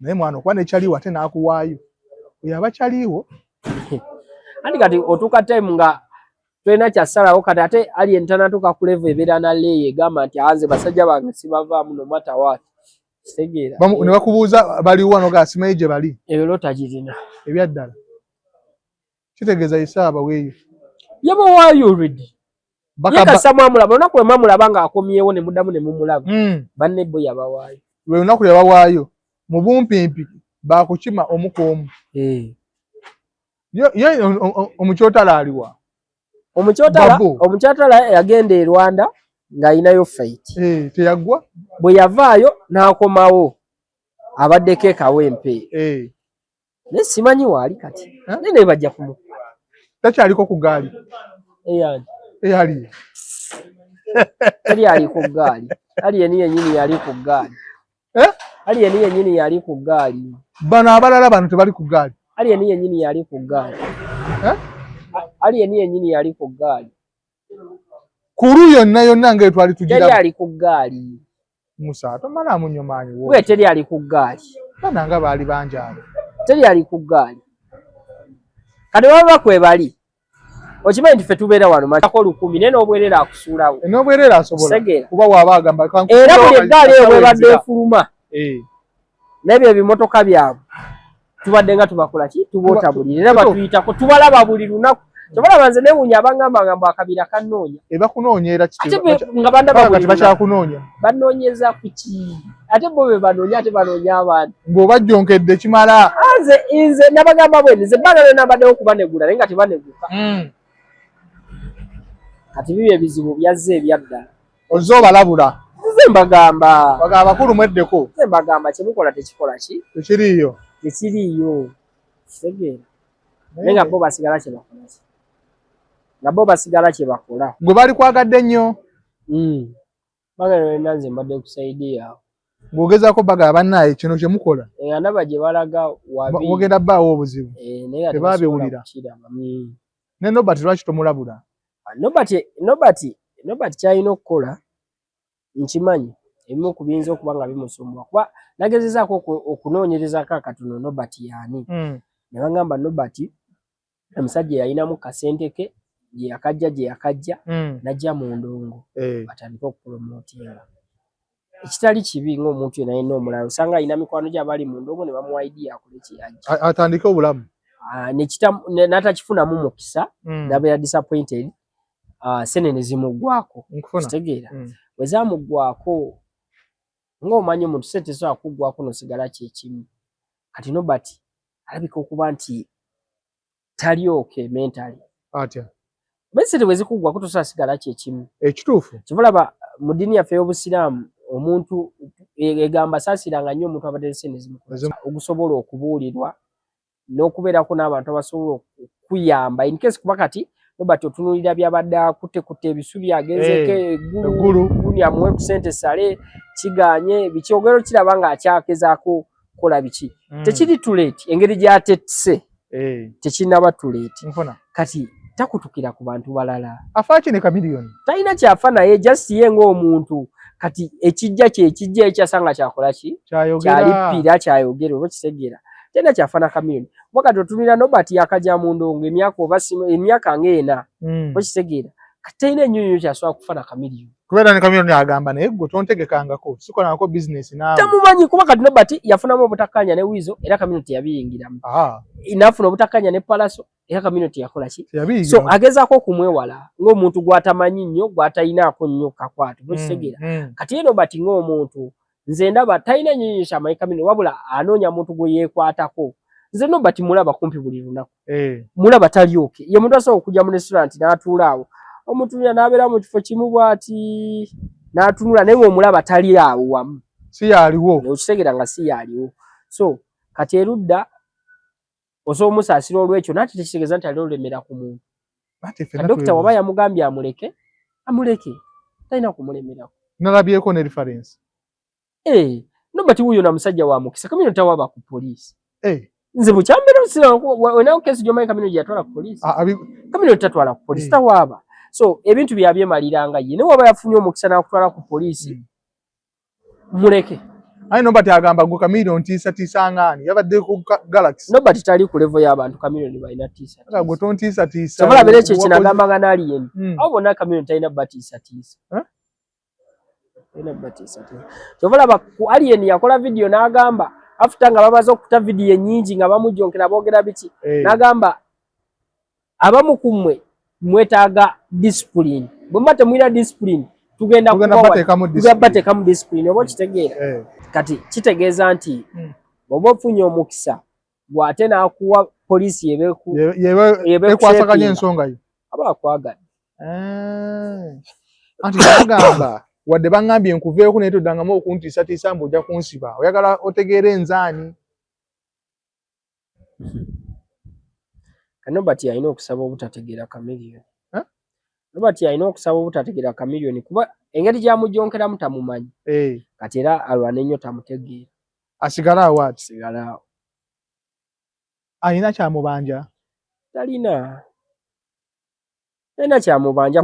C: naye mwana okuba nekyaliwo ate n'akuwaayo oyo aba kyaliwo
A: andi kati otuuka time nga tulina kyasalawo kati ate ali entanatuuka ku level ebeera na leeyo egamba nti anze basajja bange sibavaamu no matter what kitegeera
C: ne bakubuuza baliwo noga simanyi gye bali
A: ebyo lotagirina
C: ebyaddala kitegeeza isaaba weeyo
A: yabawaayo already yekasa mwamulaba olunaku lwe mwamulaba ng'akomyewo ne muddamu ne mumulaba banne bo yabawaayo
C: lwe lunaku lwe bawaayo mu bumpimpi bakukima omu ku omu omukyotala aliwa
A: omukyotala yagenda e Rwanda nga inayo fight
C: teyagwa
A: bwe yavaayo n'akomawo abaddeko ekawempe naye simanyi waali kati nene bajja kumukuba
C: takyaliko ku gaali eyali
A: teri ali ku gaali aliyeni yennyini yali ku gaali aliyeni yennyini yali ku gaali
C: bano abalala bano tebali ku gaali
A: aliyeni yennyini yali ku gaali aliyeni yennyini yali ku gaali
C: kuru yonna nga etwali tugira
A: teri ali ku gaali
C: Musa tomala munyo maanyi wo
A: we teri ali ku gaali
C: bananga baali banjalo
A: teri ali ku gaali kati baba kwe bali okimanyi nti ffe tubeera wano mako 10 naye n'obwerera akusuulawo
C: n'obwerera asobola kuba waaba agamba
A: era buli eggaali eyo bwebadde efuluma n'ebyo ebimotoka byabwe tubadde nga tubakola ki tubootabulira era batuyitako tubalaba buli lunaku tobalaba nze newunya abangamba mbu akabira kannoonya
C: ebakunoonya era
A: nga
C: bakyakunoonya
A: banoonyeza ku ki ate bo be banoonya ate banoonya abantu
C: ng'obajjonkedde kimala
A: nze nabagamba bwe nze banane nabaddewo kubanegula naye nga tebaneguka kati bibyo ebizibu byazze ebyaddala
C: ozze obalabula
A: nze mbagamba
C: bakulu mweddeko
A: nze mbagamba kyemukola tekikola ki
C: tekiriiyo
A: kitegeera naye nga bo basigala kyebakola ki nga bo basigala kyebakola
C: gwe bali kwagadde nnyo
A: bagala nze mbadde kusaidi yawo
C: ng'ogezaako bagala bannaye kino kyemukola
A: nga naba gye balaga wabi
C: wogenda bbaawo obuzibu tebaabewulira ne Nobert lwaki tomulabula Nobert kyalina okukola nkimanyi ebimu ku biyinza okuba nga bimusumbuwa kuba nagezezaako okunoonyerezako akatono Nobert yaani ne bagamba Nobert omusajja yalinamu kasente ke gye yakajja najja mu ndongo batandika okupromootinga ekitali kibi ng'omuntu yenna yenna omulala osanga alina mikwano gy'abali mu ndongo ne bamuwa idea akole kyeyajja atandike obulamu
A: n'atakifunamu mukisa nabeera disappointed senene zimuggwako kitegeera bwe zamuggwako ng'omanyi omuntu se tesobola kuggwako nosigala kyekimu kati Nobert alabika okuba nti tali okay mentally
C: atya
A: besete bwe zikuggwako tosobola sigala kyekimu
C: ekituufu
A: kibulaba mu ddiini yaffe y'obusiraamu omuntu egamba saasiranga nnyo omuntu abadde senene zimukola okusobola okubuulirwa n'okubeerako n'abantu abasobola okuyamba in case kuba kati Nobert otunulira byabadde akutte ebisubi agenzeko eggulu yamuwe ku sente sale kiganye bikyogero kiraba nga akyakezaako kukola biki tekiri tuleti engeri gy'atettise tekinaba tuleti kati takutukira ku bantu balala
C: afaaki ne kamiliyoni
A: talina kyafa naye just ye ng'omuntu kati ekijja kyekijja ekyasanga kyakola ki kyalippira kyayogera oba kitegeera tena kyafana kamiliyoni wakati otunira Nobert yakajja mu ndongo emyaka ng'ena okitegeera kati talina ennyonyo kyasobola kufana kamiliyoni
C: kubeera ne kamiliyoni agamba naye gwe tontegekangako sikolangako bizinesi naawe
A: tamumanyi kuba kati Nobert yafunamu obutakkanya ne Wizo era kamiliyoni teyabiyingiramu naafuna obutakkanya ne Palaso era kamiliyoni teyakola ki so agezaako okumwewala ng'omuntu gw'atamanyi nnyo gw'atalinaako nnyo kakwato okitegeera kati ye Nobert ng'omuntu nze ndaba talina nnyonyo kyamayi kamiliyoni wabula anoonya muntu gwe yeekwatako nze Nobert mulaba kumpi buli lunaku mulaba tali oke ye muntu asobola okujja mu restaurant n'atuula awo omutunula n'abeera mu kifo kimu bw'ati n'atunula naye omulaba tali awo wamu
C: si yaaliwo
A: okitegeera nga si yaaliwo so kati erudda osobola omusaasira olw'ekyo naate tekitegeeza nti alina olemera ku muntu dokita waba yamugambye amuleke talina kumulemerako
C: nalabyeko ne reference
A: Nobert wuyo na musajja wa mukisa kamiliyoni tawaba ku poliisi nze bukyambera wenawo kesi gy'omanyi kamiliyoni gyeyatwala ku poliisi kamiliyoni tatwala ku poliisi tawaaba so ebintu byabyemaliranga ye naye waba yafunye omukisa n'akutwala ku poliisi muleke
C: aye Nobert agamba gwe kamiliyoni ntiisatiisa ngaani yabadde ku Galaxy
A: Nobert tali ku level y'abantu kamiliyoni balina tiisa
C: gwe tontiisatiisa
A: sobola beera ekyo kinagambanga n'aliyeni awo bonna kamiliyoni talina batiisatiisa kyobalaba ku alien yakola video n'agamba after nga bamaze okuta video ennyingi nga bamujjonkera boogera biki n'agamba abamu ku mmwe mwetaaga discipline bwe muba temulina discipline tugenda bateekamu discipline oba okitegeera kati kitegeeza nti oba ofunye omukisa gw'ate n'akuwa poliisi
C: yebekwasaganya ensonga yo
A: aba akwagadde
C: anti nagamba wadde bangambye nkuveeko naye toddangamu okuntiisatiisa mbu ojja kunsiba oyagala otegeere nzaani.
B: Nobati alina okusaba obutategeera Chameleone. Nobati alina okusaba obutategeera Chameleone kuba engeri gy'amujonkeramu tamumanyi. Kati era alwana ennyo tamutegeera.
C: Asigala awo ati?
B: Asigala awo.
C: Alina kyamubanja?
B: Talina. Talina kyamubanja.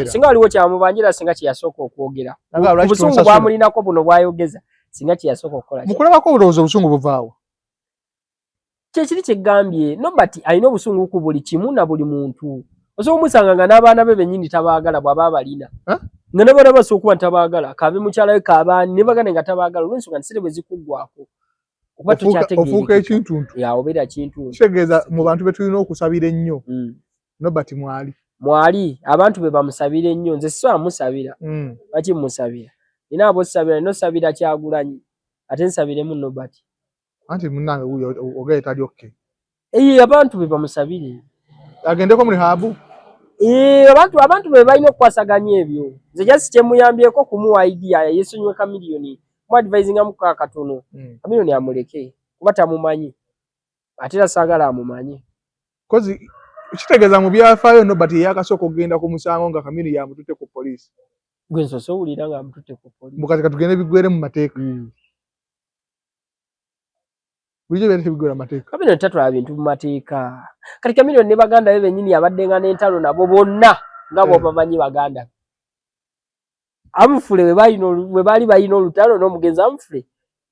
B: Singa waliwo kyamubanjira singa kye yasooka okwogera. Obusungu bwamulinako buno bwayogeza singa kye yasooka okukola.
C: Mukulabako obulowooza obusungu buvaawo?
B: Kyekiri kyegambye Nobati alina obusungu ku buli kimu na buli muntu. Osobola omusanga nga n'abaana be bennyini tabaagala bw'aba abalina. Nga n'abaana basooka okuba tabaagala kaabe mukyala we kaabaani ne bagane nga tabaagala olw'ensonga nti bwe zikuggwako.
C: Ofuuka ekintuntu.
B: Obeera kintuntu.
C: Kitegeeza mu bantu be tulina okusabira ennyo. Nobati mwali.
B: Mwali abantu be bamusabira ennyo nze so amusabira. Baki musabira. Nina abosabira nosabira Kyagulanyi. Ate nsabiremu Nobati.
C: Anti munnange wuyo ogaye tali okke.
B: Abantu be bamusabire.
C: Agendeko mu rehabu.
B: Abantu be balina okwasaganya ebyo. Nze just kyemuyambyeko kumuwa idea yeesonyiwe Chameleone. Mu advising amuka katono. Chameleone amuleke kuba tamumanyi. Ate era saagala amumanyi.
C: Kozi kitegeeza mu byafaayo Nobati yakasooka okugenda ku musango nga Chameleone yamututte ku poliisi.
B: Gwe nsoose owulira nga amututte ku poliisi.
C: Mukati katugende bigwere mu mateeka. Bulijjo byali tebigwera mateeka.
B: Chameleone tatwala bintu mu mateeka. Kati Chameleone ne baganda be bennyini yabaddenga n'entalo nabo bonna nga bw'obamanyi baganda. Amufule we baali balina olutalo n'omugenzi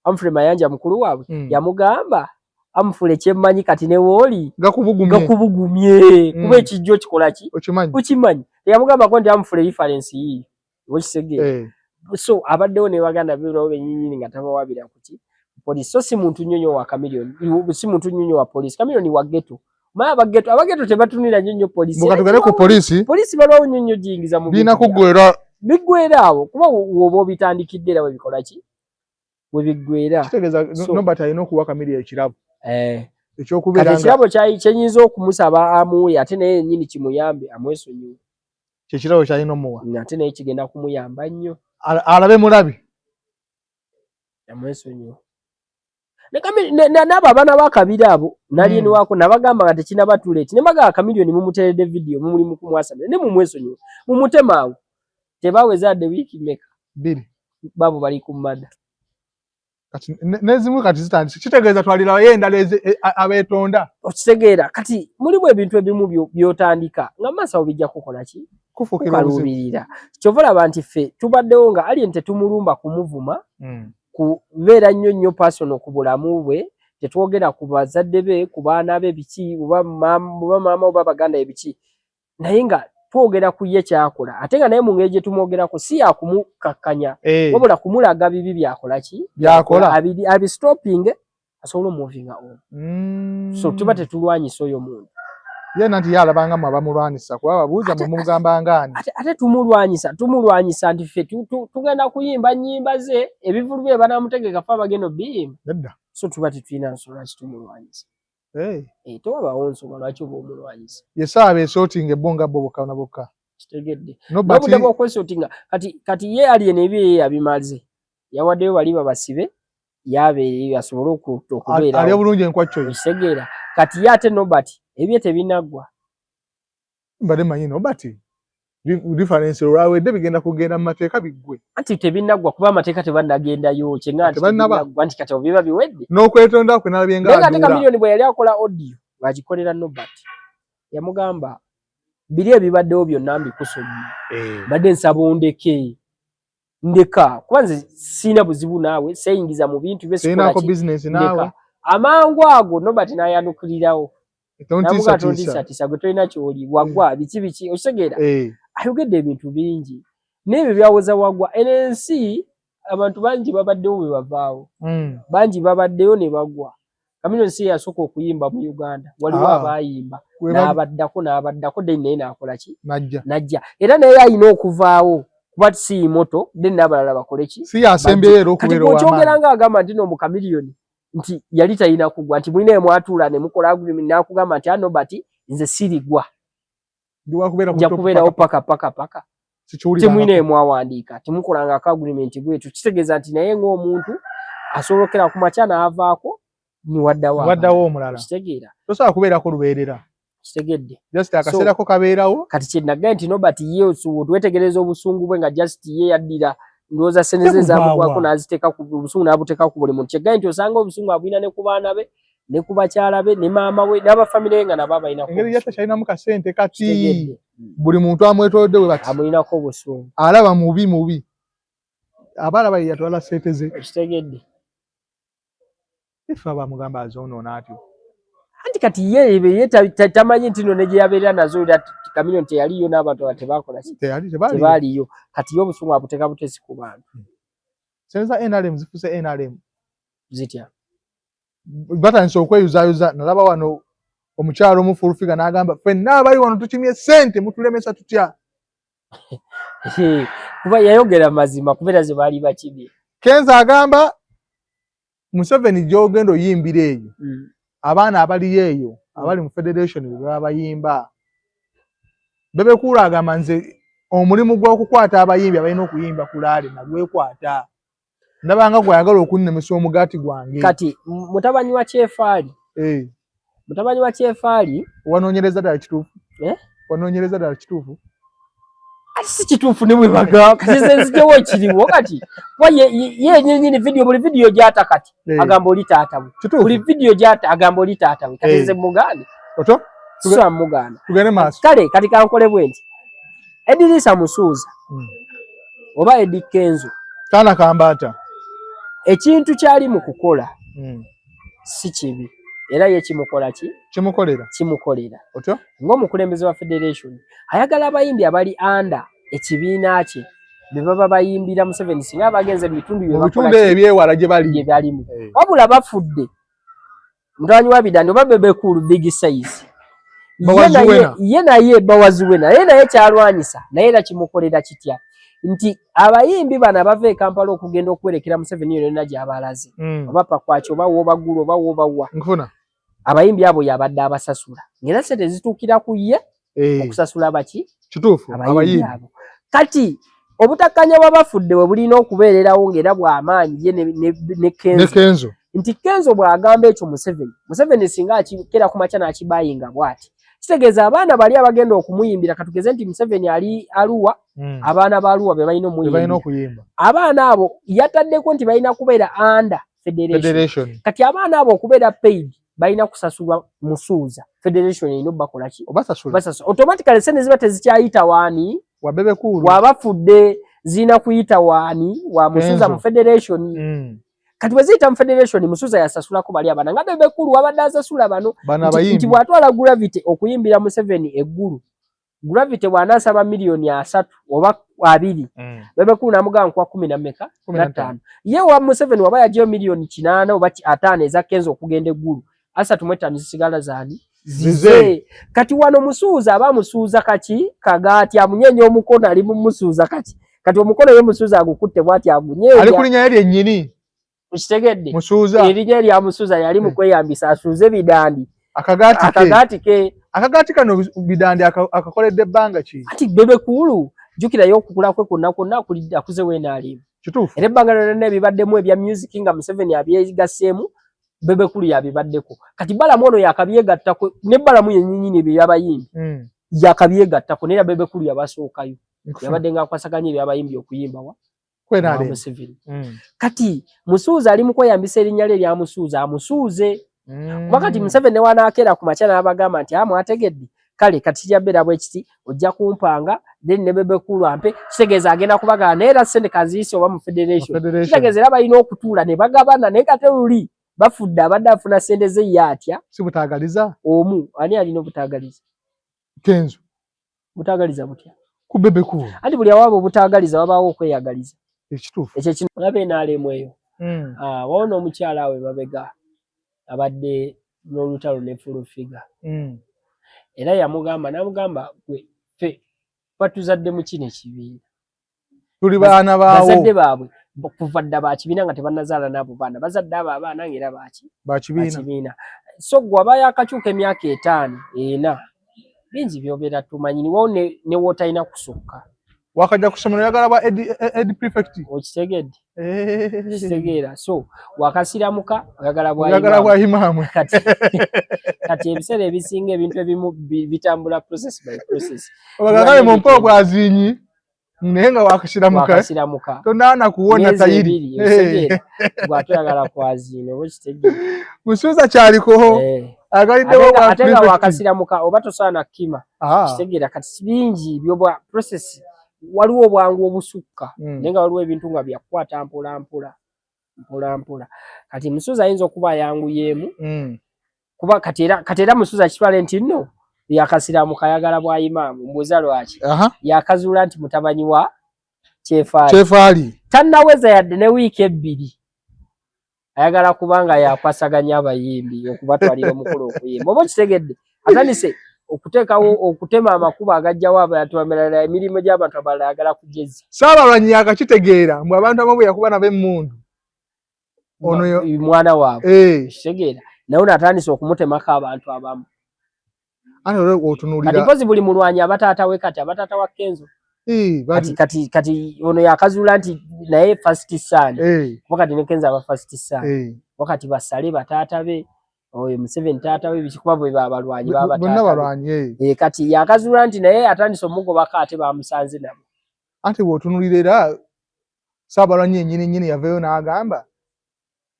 B: Amufule Mayanja mukulu waabwe yamugamba Amufule kyemmanyi kati ne wooli gakubugumye kuba ekijjo kikola ki ukimanyi yamugambako nti Amufule reference yiyo wekisegere so abaddewo ne baganda biro bennyini nga tabawabira kuki police so si muntu nnyonyo wa Chameleone si muntu nnyonyo wa police Chameleone wa ghetto maya abageto tebatunira nnyo police
C: mukatugale ku police
B: balwawo nnyo jingiza mu
C: bina kugwera
B: bigwera awo kuba wobo bitandikidde era bikola ki we bigwera
C: kitegeeza Nobati alina okuwa Chameleone ekirabo
B: ekyokubeera nga ekirabo kyenyinza okumusaba amuwe ate naye nnyini kimuyambe amwesonyiwe
C: kyekirabo kyalina omuwa
B: ate naye kigenda kumuyamba nnyo
C: alabe mulabi
B: amwesonyiwe n'abo abaana ba Kabira abo naliyeni waako nabagamba nga tekinabatula eki ne bagamba Chameleone mumuteredde video mumuli mu kumwasamira ne mumwesonyiwe mumutemaawo tebawezadde wiiki meka
C: bbiri
B: babo bali ku mada
C: kati nezimu kati zitandise kitegeeza twalira yendala abeetonda
B: okitegeera kati mulimu ebintu ebimu byotandika nga maaso bijja kukola ki kukalubirira kyova olaba nti ffe tubaddewo nga Alien tetumulumba kumuvuma kubeera nnyo personal ku bulamu bwe tetwogera ku bazadde be ku baana be biki oba maama oba baganda ebiki naye nga twogera ku ye kyakola ate nga naye mu ngeri gye tumwogerako si yakumukakkanya wabula kumulaga bibi byakola ki
C: byakola
B: abistoping asobola omuvinga on so tuba tetulwanyisa oyo muntu
C: ye nanti yalabanga mu abamulwanyisa kuba babuuza mu mugamba ngani
B: ate tumulwanyisa nti ffe tugenda kuyimba nnyimba ze ebivulu bye banamutegeka fa bagenda obiyimba
C: nedda
B: so tuba tetulina nsonga lwaki tumulwanyisa tewabawo nsonga lwaki oba omulwanyisa
C: yesaaba esootinga ebbonga bo bokka na bokka
B: kitegedde n'obudde bw'okwesootinga kati ye Alien ebyo ye yabimaze yawaddeyo bali babasibe yabeere asobole okubeera
C: ali obulungi enkwacyo
B: kisegeera kati ye ate Nobati ebye tebinaggwa
C: mbadde manyi Nobati reference olwawedde bigenda kugenda mu mateeka biggwe
B: anti tebinaggwa kuba amateeka tebannagendayo kyenga nti tebinaggwa nti kati biba biwedde
C: n'okwetonda kwe nalabye nga
B: ate Chameleone bwe yali akola audio bagikolera Nobati yamugamba biri ebibaddewo byonna mbikusonyiye badde nsaba ondeke ndeka kuba nze siina buzibu naawe seeyingiza mu bintu
C: byesinaako business naawe
B: amangu ago Nobati n'ayanukirirawo namuga tondisatisa gwe tolina kyoli wagwa biki okitegeera ayogedde ebintu bingi n'ebyo byawoza wagwa NNC abantu bangi babaddewo bwe bavaawo bangi babaddeyo ne bagwa Chameleone si yasooka okuyimba mu Uganda waliwo abayimba n'abaddako then naye n'akola ki najja era naye ayina okuvaawo kuba si moto then n'abalala bakole ki
C: si yasembeera okubeera ow'amaanyi
B: kyogera nga agamba nti no mu Chameleone nti yali talina kugwa nti mulina mwatuula ne mukola agreement n'akugamba nti Nobati nze sirigwa nja kubeerawo paka
A: temwine mwawandiika temukolanga ka agreement bwetu kitegeeza nti naye ng'omuntu asolokera ku makyana avaako ni waddawo
C: omulala
A: kitegeera
C: tosobola kubeerako lubeerera
A: kitegedde
C: just akaseerako kabeerawo
A: kati kyenagambye nti Nobert ye twetegereza obusungu bwe nga just ye yaddira ndowooza seneze zamugwako n'aziteeka ku obusungu n'abuteeka ku buli muntu kyegambye nti osanga obusungu abulina ne ku baana be ne ku bakyala be ne maama we n'abafamire be nga nabo abalinako
C: engeri yatta kyalinamu kasente kati buli muntu amwetoolodde we bati
A: amulinako obusungu
C: alaba mubi abalaba ye yatwala sente ze
A: kitegedde
C: ife abamugamba azoonoona atyo
A: anti kati ye tamanyi nti no ne gye yabeerera nazo era Chameleone teyaliyo n'abantu aba tebakola tebaaliyo kati ye obusungu abuteeka butesi ku bantu
C: sente za NRM zifuse NRM
A: zitya
C: batandise okweyuzayuza nalaba wano omukyalo omufulufiga n'agamba ffenna abali wano tukimye sente mutulemesa tutya
A: kuba yayogera mazima kubeera ze baali bakibye
C: Kenza agamba Museveni gy'ogenda oyimbira eyo abaana abali eyo abali mu federation bwe baba bayimba Bebe Cool agamba nze omulimu gw'okukwata abayimbi abalina okuyimba ku laale nagwekwata ndabanga gwayagala okunnemesa omugaati gwange
A: kati mutabani wa Kyefaali mutabani wa Kyefaali
C: wanoonyereza ddala kituufu wanoonyereza ddala kituufu
A: ati si kituufu ne bwe bagamba kati nzitewo ekiriwo kati kuba ye nyenyini video buli video gy'ata kati agamba oli taata we buli video gy'ata agamba oli taata we kati nze mugaane
C: oto
A: so mugaana
C: tugende maaso
A: kale kati kankole bwe nti Edrisa Musuuza oba Eddie Kenzo
C: kaana kambaata
A: ekintu kyali mu kukola si kibi era ye kimukola kimukolera
C: otyo
A: ng'omukulembeze wa federation ayagala abayimbi abali anda ekibiina kye be baba bayimbira Museveni singa bagenze mu bitundu
C: ebyewala gye
A: balimu wabula bafudde mutabani wa Bidani oba Bebe Cool big size ye naye Bawaziwena ye naye kyalwanyisa naye era kimukolera kitya nti abayimbi bana bava e Kampala okugenda okwerekera Museveni yonna gy'abalaze oba pakwaki oba wobagulu oba wobawa abayimbi abo yabadde abasasula ngera sente zituukira ku ye okusasula baki
C: kituufu
A: abayimbi abo kati obutakkanya bw'abafudde bwe bulina okubeererawo ng'era bw'amaanyi ye ne Kenzo nti Kenzo bw'agamba ekyo Museveni singa akikera ku makya n'akibayinga bw'ati kitegeeza abaana bali abagenda okumuyimbira katugeze nti Museveni ali Arua abaana ba Arua be balina
C: okuyimba
A: abaana abo yataddeko nti balina kubeera under federation kati abaana abo okubeera paid balina kusasulwa Musuuza federation ino bakola ki
C: obasasula
A: automatically sente ziba tezikyayita waani
C: wa Bebe Cool
A: wabafudde zina kuyita waani wa Musuuza mu federation kati wezita mu federation Musuuza yasasulako bali abana nga Bebe Cool wabadde asasula bano nti bwatwala Gravity okuyimbira Museveni eggulu Gravity bw'anaasaba miliyoni 3 oba 2 Bebe Cool namugamba kwa 15 ye wa Museveni waba yagiyo miliyoni 8 oba 5 eza Kenzo okugenda eggulu 35 zisigala zaani zize kati wano Musuuza aba Musuuza kati kagaati amunyenya omukono ali mu Musuuza kati omukono ye Musuuza agukutte bwati agunyenya
C: ali kulinya yali ennyini
A: ukitegedde
C: Musuuza
A: erinnya lya Musuuza yali mu kweyambisa asuuze Bidandi
C: akagaati kano Bidandi akakoledde ebbanga ki
A: ati Bebe Cool jukirayo okukula kwe kwonna akulidde akuze weena alimu
C: kituufu
A: era ebbanga lyonna ebibaddemu ebya music nga Museveni abyegaseemu Bebe Cool yabibaddeko kati balamu ono yakabyegattako ne balamu yennyini bye yabayimbi yakabyegattako neera Bebe Cool yabasookayo yabadde nga akwasaganya ebyabayimbi okuyimba wa Museveni kati Musuuza ali mu kweyambisa erinnya lye lya Musuuza amusuuze kuba kati Museveni wanaakera ku makya n'abagamba nti mwategedde kale kati kijabera bwe kiti ojja kumpanga then ne Bebe Cool ampe kitegeeza agenda kubagana neera sente kaziisi oba mu federation kitegeeza era balina okutuula ne bagabana naye kate luli bafudde abadde afuna sente ze ye atya
C: si butaagaliza
A: omu ani alina obutaagaliza
C: Kenzo
A: butaagaliza butya
C: ku Bebe Cool
A: anti buli awaabo obutaagaliza wabaawo okweyagaliza
C: ekituufu
A: ekyo kino olabe n'alemu eyo waona omukyala awe mabega abadde n'olutalo ne fulufiga era yamugamba n'amugamba gwe ffe batuzadde mu kino ekibiina
C: tuli baana baawo
A: bazadde baabwe kuva dda bakibiina nga tebannazaala n'abo baana bazadde abo abaana ng'era bakibiina so gwe abayo akakyuka emyaka 5 4 bingi by'obeera tumanyi niwo ne wootalina kusukka
C: wakajja ku ssomero yagala bwa ed prefect
B: okitegedde kitegeera so wakasiramuka oyagala
C: bwa imaamu
B: kati ebiseera ebisinga ebintu ebimu bitambula process by process
C: obagagale mu mpo bwazinyi naye nga wakasiramuka tonaana kuwona tayiri
B: bwatoyagala kwazina oba kitegeera
C: musuuza kyaliko agaliddewo
B: ate nga wakasiramuka oba tosaana kima kitegeera kati bingi byobwa process waliwo obwangu obusukka naye nga waliwo ebintu nga byakukwata mpola kati musuuza ayinza okuba ayanguyeemu kuba kati era musuuza kitwale nti nno yakasiramuka ayagala bwa imaamu mbuuza lwaki yakazuula nti mutabanyi wa Kyefaali tannaweza yadde ne wiiki 2 ayagala kubanga yakwasaganya abayimbi okubatwalira omukulu okuyimba oba kitegedde atandise okuteekawo okutema amakubo agajjawo abantu abalala emirimu gy'abantu abalala ayagala kugeza
C: Saabalwanyi yakakitegeera mbu abantu abamu yakuba nabo emmundu ono
B: mwana waabwe kitegeera naye atandise okumutemako abantu abamu kati mpozi buli mulwanyi abataata we kati abataata wa Kenzo kati ono yakazuula nti naye first son wakati ne Kenzo aba first son wakati basale bataata be oyo Museveni taata we bikikuba bwe babalwanyi bataata kati yakazuula nti naye atandise omugobako ate bamusanze nabo
C: anti bw'otunulira era Saabalwanyi yennyini yaveeyo n'agamba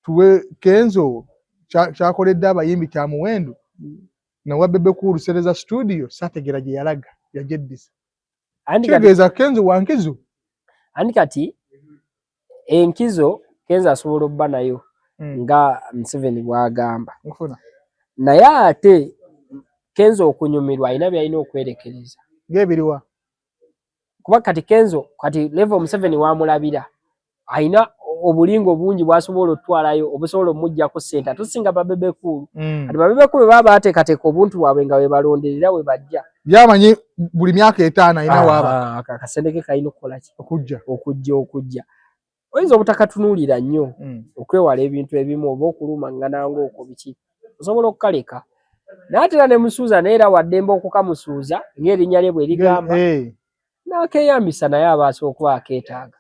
C: tuwe Kenzo kyakoledde abayimbi kya muwendo nawa Bebe Cool Sereza studio sategera gye yalaga yajeddisa kitegeeza Kenzo wa nkizo
B: kati enkizo Kenzo asobola obba nayo nga Museveni bw'agamba naye ate Kenzo okunyumirwa alina byalina okwerekereza
C: ng'ebiriwa
B: kuba kati Kenzo kati level Museveni wamulabira alina obulingo bungi bwasobola otwalayo obusobola omuggyako ssente atusinga Bebe Cool kati Bebe Cool baba bateekateeka obuntu bwabwe nga we balonderera we bajja
C: yamanyi buli myaka 5 alina waaba
B: akasendeke kalina okukola ki okujja oyinza obutakatunuulira nnyo okwewala ebintu ebimu oba okulumangana ng'okwo biki osobola okukaleka naye ate era ne musuuza naye era waddembe okukamusuuza ng'erinnya lye bwe ligamba n'akeeyambisa naye abaasa okuba akeetaaga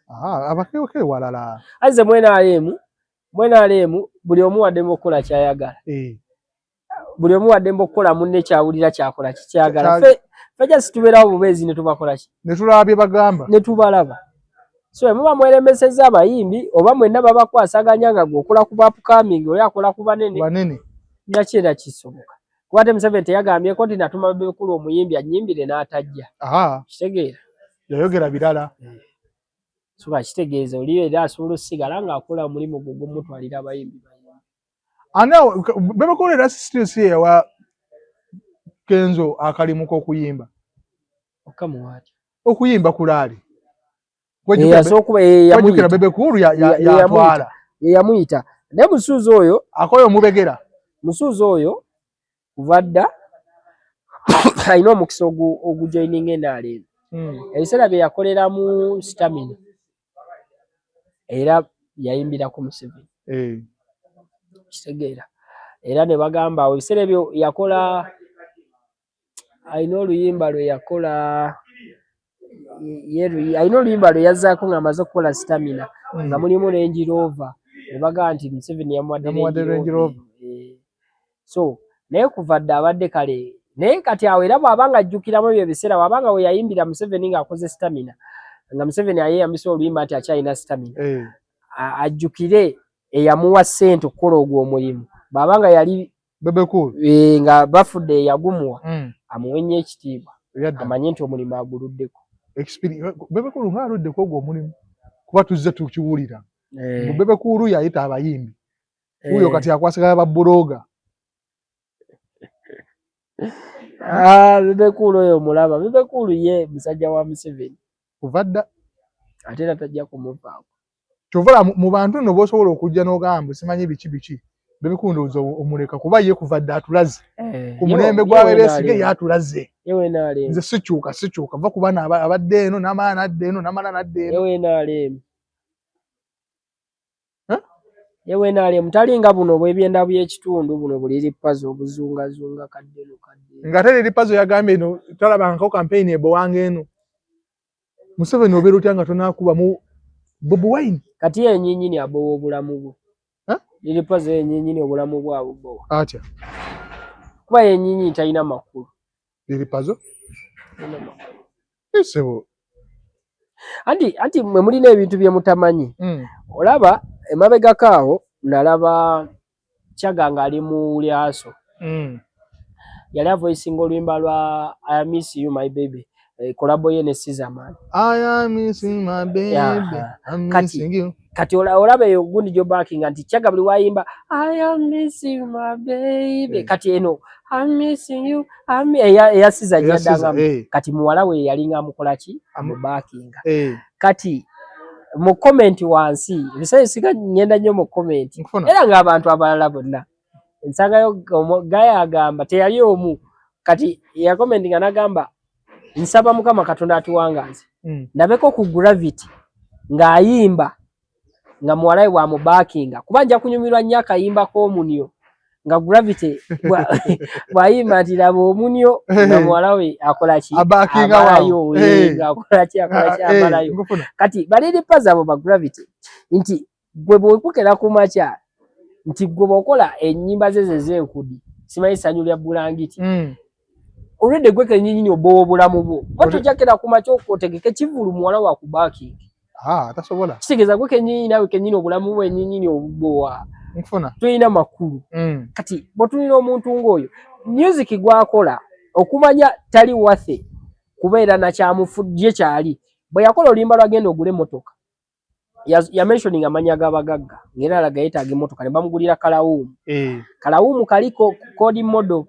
C: abakeoke walala
B: azze mwenaleemu buli omu waddembe okukola kyayagala buli omu waddembe okukola munne kyawulira kyakola kikyagala fejja situbeerawo bubeezi ne tubakola ki
C: ne tulaba bye bagamba
B: ne tubalaba so muba mweremesezza abayimbi oba mwenna babakwasaganya nga gweokola ku bapukaamingi oli akola ku banene naki era kisoboka kuba ate Museveni teyagambyeko nti natuma Bebe Cool omuyimbi annyimbire n'atajja kitegeera
C: yayogera birala
B: so bakitegeeza oli era asobola osigala ng'akola omulimu gwe gw'omutwalira abayimbi
C: Bebe Cool era still si yawa Kenzo akalimu k'okuyimba okuyimba kulaali wajjukira Bebe Cool yatwala
B: yeyamuyita naye musuuzi oyo
C: akoyo omubegera
B: musuuzi oyo kuva dda alina omukisa ogujoininga enaaleni ebiseera bye yakolera mu Stamina era yayimbira ku Museveni kitegeera era ne bagamba ebiseera ebyo yakola alina oluyimba lwe yakola alina oluyimba lwe yazzaako ng'amaze okukola Stamina nga mulimu Range Rover ne bagamba nti Museveni yamuwadde Range Rover so naye kuva dda abadde kale naye kati awo era bw'abanga ajjukiramu ebyo ebiseera bw'abanga we yayimbira Museveni ng'akoze Stamina nga Museveni ayeyambisa oluyimba nti akyalina Stamina ajjukire eyamuwa ssente okukola ogwo omulimu bw'abanga yali
C: Bebe Cool
B: nga bafudde eyagumuwa amuwe nnyo ekitiibwa amanye nti omulimu aguluddeko
C: Bebe Cool ng'aluddeko ogwo omulimu kuba tuzze tukiwulira Bebe Cool yayita abayimbi uyo kati akwasagala babbulooga
B: Bebe Cool oyo mulaba Bebe Cool ye musajja wa Museveni
C: kuva dda
B: ate era tajja kumuvaako
C: kyovala mu bantu nno b'osobola okujja n'ogamba simanyi biki Bebe Cool ndowooza omuleka kuba ye kuva dda atulaze ku mulembe gwa Besigye yatulaze nze sikyuka va ku baana abadde eno n'amala nadda eno n'amala nadda eno
B: yewe naalemu talinga buno bw'ebyenda by'ekitundu buno buli lipazo obuzungazunga kaddeno
C: nga ate lipazo yagambye eno talabangako kampeyini ebowanga eno Museveni obeera otya nga tonakuba mu Bobi Wine
B: kati ennyinyi abowa obulamu bwo liripazo ennyinyi obulamu bwabwo bowa
C: atya
B: kuba ennyinyi talina makulu
C: liripazo sebo
B: anti mwe mulina ebintu bye mutamanyi olaba emabega kaawo nalaba Kyaganga ali mu lyaso yali avoicinga oluyimba lwa I miss you my baby kolabo ye ne Sizamani
C: I miss my baby I'm missing you
B: kati olaba eyo gundi jo backing anti Kyaga buli wayimba I miss you my baby kati eno I missing you ya Siza jadanga kati muwala we yalinga mukola ki mu backing kati mu comment wansi bisaye siga nyenda nnyo mu comment era nga abantu abalala bonna ensagayo gaya agamba teyali omu kati ya comment nga nagamba nsaba Mukama Katonda atuwangaze ndabeko ku Gravity ng'ayimba nga muwalawe bwa mu backing kuba nja kunyumirwa nnyo akayimba k'omunyo nga Gravity bwayimba nti laba omunyo nga muwalawe akola ki abalayo nga akola ki abalayo kati baliri paza abo ba Gravity nti gwe bwekukera ku makya nti gwe bokola ennyimba ze z'enkudi simanyi ssanyu lya bulangiti olwedde gwe kennyini obowa obulamu bwo batojakera ku makya otegeke kivulu muwala wa ku backing
C: tasobola
B: kitegeeza gwe kennyini nawe kennyini obulamu bwe ennyini obubowa tulina makulu kati bwetulina omuntu ng'oyo music gwakola okumanya tali wathe kubeera nakyamufudye kyali bwe yakola oluyimba lwagenda ogula emmotoka yamentioning amanya g'abagagga ng'era alaga yeetaaga emmotoka ne bamugulira kalawuumu kaliko kodi modo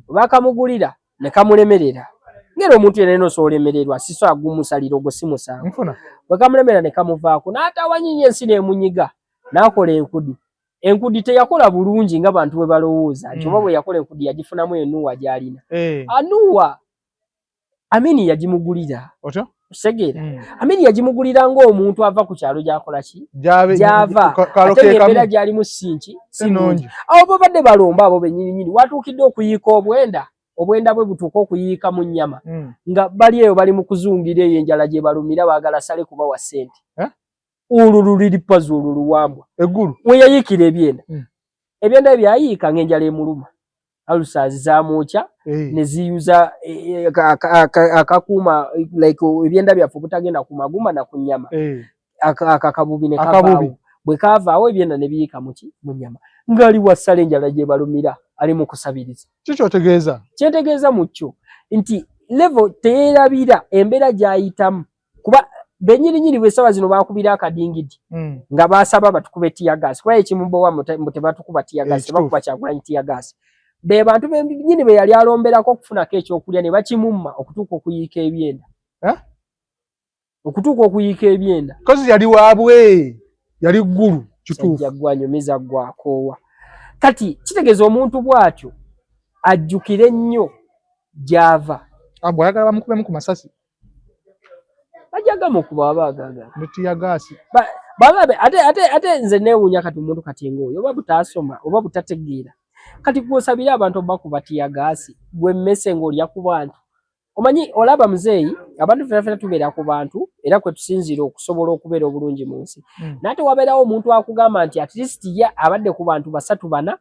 B: bakamugulira ne kamulemerera ngera omuntu yenna osobolemererwa siso agumusalira ogwo si musango bwe kamulemerera ne kamuvaako n'atawanyinye ensi n'emunyiga n'akola enkudi teyakola bulungi nga bantu bwe balowooza nti oba bwe yakola enkudi yagifunamu enuwa gy'alina anuwa Amini yagimugulira Segera Amini yagimugulira ng'omuntu ava ku kyalo gy'akola ki gy'ava ate ng'embeera gy'ali mu sinki sinungi abo babadde balomba abo bennyininyini watuukidde okuyiika obwenda bwe butuuka okuyiika mu nnyama nga bali eyo bali mu kuzungira eyo enjala gye balumira baagala sale kubawa ssente olwo luliri pazo olwo luwambwa
C: eggulu
B: we yayiikira ebyenda ebyayiika ng'enjala emuluma alusaazi zaamwokya ne ziyuza akakuuma like ebyenda byaffe obutagenda ku maguma na ku nnyama akakabubi ne kavaawo bwe kaavaawo ebyenda ne biyiika mu nnyama ng'ali wassala enjala gye balumira ali mu kusabiriza
C: kikyotegeeza
B: kyentegeeza mu kyo nti level teyeerabira embeera gy'ayitamu kuba bennyininyini bw'essaawa zino baakubira akadingidi nga baasaba batukube tiyagaasi kuba ekimubowa mbu tebatukuba tiyagaasi tebakuba Kyagulanyi tiyagaasi be bantu bennyini be yali alomberako okufunako ekyokulya ne bakimumma okutuuka okuyiika ebyenda
C: kozi yali waabwe yali ggulu kituufu
B: gwanyumiza gwakoowa kati kitegeeza omuntu bw'atyo ajjukire nnyo gy'ava
C: bw'ayagala bamukubemu ku masasi
B: bajaga mukuba abagagala
C: mutiyagaasi
B: bagabe ate nze neewuunya kati omuntu kati ng'oyo oba butaasoma oba butategeera kati gw'osabira abantu bakuba tiyagaasi gwe mmese ng'olya ku bantu omanyi olaba muzeeyi abantu ffenna tubeera ku bantu era kwe tusinziira okusobola okubeera obulungi mu nsi naate wabeerawo omuntu akugamba nti at least ye abadde ku bantu 3-4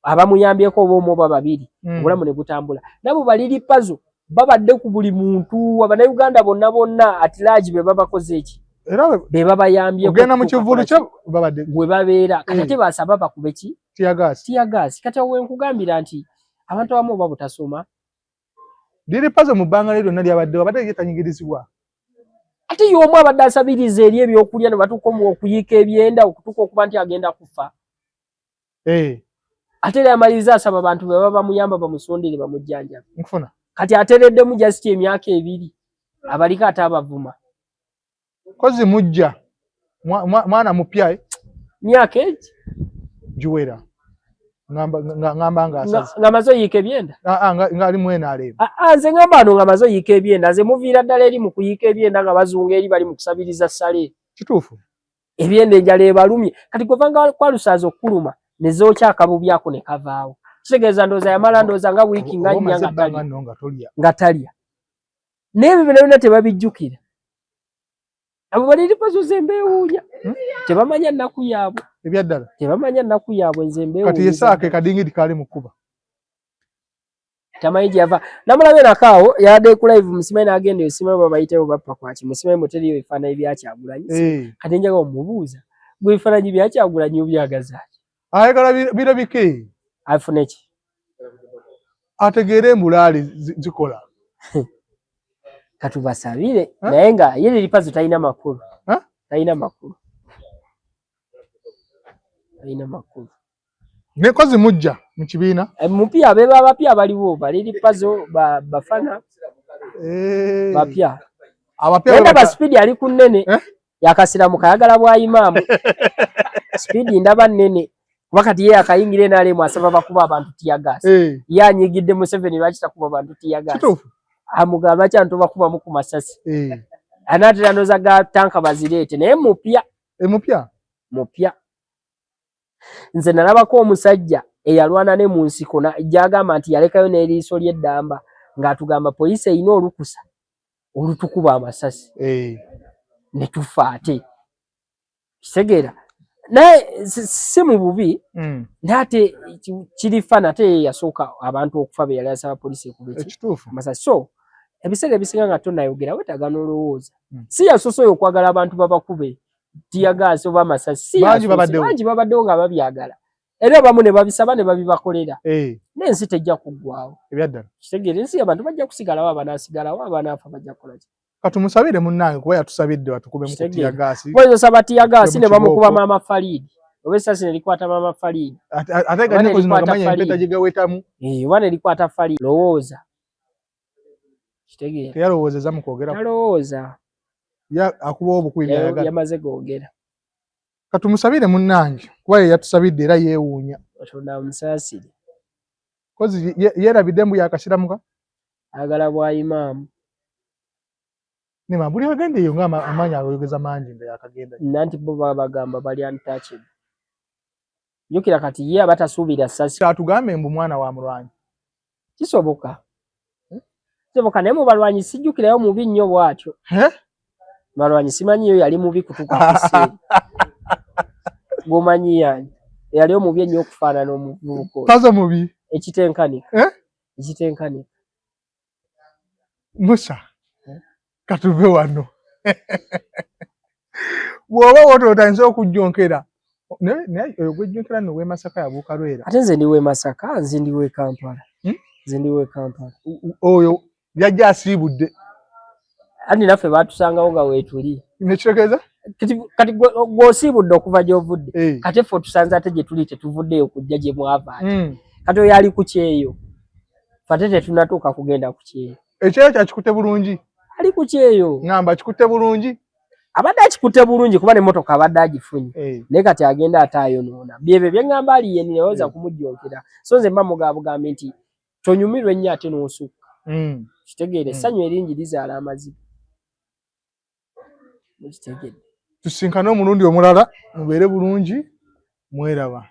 B: abamuyambyeko oba omu oba 2 obulamu ne butambula nabo baliri pazo babadde ku buli muntu Abannayuganda bonna at large be babakoze eki
C: era
B: be babayambyeko
C: ogenda mu kivulu kyo babadde
B: gwe babeera kati ate basaba bakube ki
C: tiyagaasi
B: kati awo nkugambira nti abantu abamu oba butasoma
C: liri pazo mu bbanga lye lyonna lyabaddewo abadde yetanyigirizibwa
B: ate y'omu abadde asabiriza eri ebyokulya ne batuuka okuyiika ebyenda okutuuka okuba nti agenda kufa ate yamaliriza asaba abantu be baba bamuyamba bamusondere bamujjanjabe
C: nkufuna
B: kati atereddemu jasiti emyaka 2 abaliko ate abavuma
C: kozi mujja mwana mupya
B: myaka egi
C: juwera ngamba
B: nga mazo yiika ebyenda
C: ngali mwena aleba
B: nze ngamba ano nga mazo yiika ebyenda nze muviira ddala eri mu kuyiika ebyenda nga bazunga eri bali mu kusabiriza ssale
C: kituufu
B: ebyenda enjala ebalumye kati kwevanga kwalusaaza okuluma ne zookya akabubi ako ne kavaawo kitegeeza ndooza yamala ndooza nga wiiki nga nnya nga talya n'ebyo byonna tebabijjukira abo baliri pazo zembewunya tebamanya nnaku yaabwe
C: ebyaddala
B: tebamanya nnaku yaabwe nzembewunya
C: kati yesaake kadingidi kali mukuba
B: tamanyi gyava namulabe nakaawo yadde ku live musimayi n'agenda esimayo babayitewo bappa kwaki musimayi muteriyo ebifaananyi byakyagulanyi kati njaga omubuuza gwe ebifaananyi byakyagulanyi obyagaza ati
C: ayagala birabike
B: afune ki
C: ategeere embulaali zikola
B: katubasabire naye nga ye liripazo talina makulu talina makulu
C: nekozi mujja mu kibiina
B: mupya abeba abapya baliwo baliripazo bafana bapya abapya ba speed ali ku nnene yakasira mu kayagala bwa imaamu speed ndaba nnene wakati ye akayingire nale mwasaba bakuba abantu tiyagas yanyigidde mu 7 lwakita kuba abantu tiyagas amugamba kyanto bakuba mu kumasasi anatira noza ga tanka bazirete naye mupya nze nalabako omusajja eyalwana ne mu nsiko jagamba nti yalekayo n'eriiso ly'eddamba ng'atugamba poliisi eyina olukusa olutukuba amasasi ne tufa ate kitegeera naye si mu bubi nate kirifa nate yasooka abantu okufa be yali asaba poliisi ekituufu amasasi so ebiseera ebisinga nga tonayogera wetaaga n'olowooza si yasosoyo okwagala abantu babakube tiyagaasi oba amasasi bangi babaddewo nga babyagala era abamu ne babisaba ne babibakolera n'ensi tejja kuggwawo kitegeera ensi abantu bajja kusigalawo abanaasigalawo abanaafa bajja kukola ki
C: katumusabire munnange kuba yatusabidde batukube mu tiyagaasi
B: bwezosaba tiyagaasi ne bamukuba maama Faliidi oba essasi ne likwata maama Faliidi
C: ate ga niko zino agamanya empeta gye gawetamu
B: oba ne likwata Faliidi lowooza kitegeera
C: teyalowoozeza mu kwogera
B: talowooza
C: akuba obukubi
B: yamaze googera
C: katumusabire munnange kuba yatusabidde era yeewuunya
B: Katonda amusaasire
C: kozi yerabidde mbu yakasiramuka
B: agala bwa imaamu
C: nema buli agende eyo nga amaanyi agoyogeza mangi nga yakagenda
B: nanti bo bagamba bali untouchable jukira kati ye abatasuubira ssasi
C: kyatugambe mbu mwana wa mulwanyi
B: kisoboka naye mu balwanyi sijjukirayo mubi nnyo bw'atyo balwanyi simanyiyo yali mubi kutuuka kiseera gomanyi yanyi yali omubi ennyo okufaanana omuvubuka
C: pazo mubi
B: ekitenkanika
C: Musa katuve wano bw'oba wotootanisa okujjonkera naye oyo gwejjonkera nno w'e Masaka yabuuka Lwera
B: ate nze ndi w'e Masaka nze ndi w'e Kampala
C: oyo yajja asiibudde
B: andi naffe baatusangawo nga weetuli
C: nekitegeeza
B: kati gw'osiibudde okuva gy'ovudde kati ffe otusanze ate gye tuli tetuvuddeyo kujja gye mwava ate kati oyo ali ku kyeyo fate tetunatuuka kugenda ku kyeyo
C: ekyeyo kyakikutte bulungi
B: ali ku kyeyo
C: ngamba kikutte bulungi
B: abadde akikutte bulungi kuba n'emmotoka abadde agifunye naye kati agenda ate ayonoona byebyo bye ŋŋamba aliye ninaweza kumujjonkera so nze mba mugabugambe nti tonyumirwe nnyo ate n'osukka kitegeere essanyu eringi lizaala amazibu mukitegeere
C: tusinkane omulundi omulala mubeere bulungi mweraba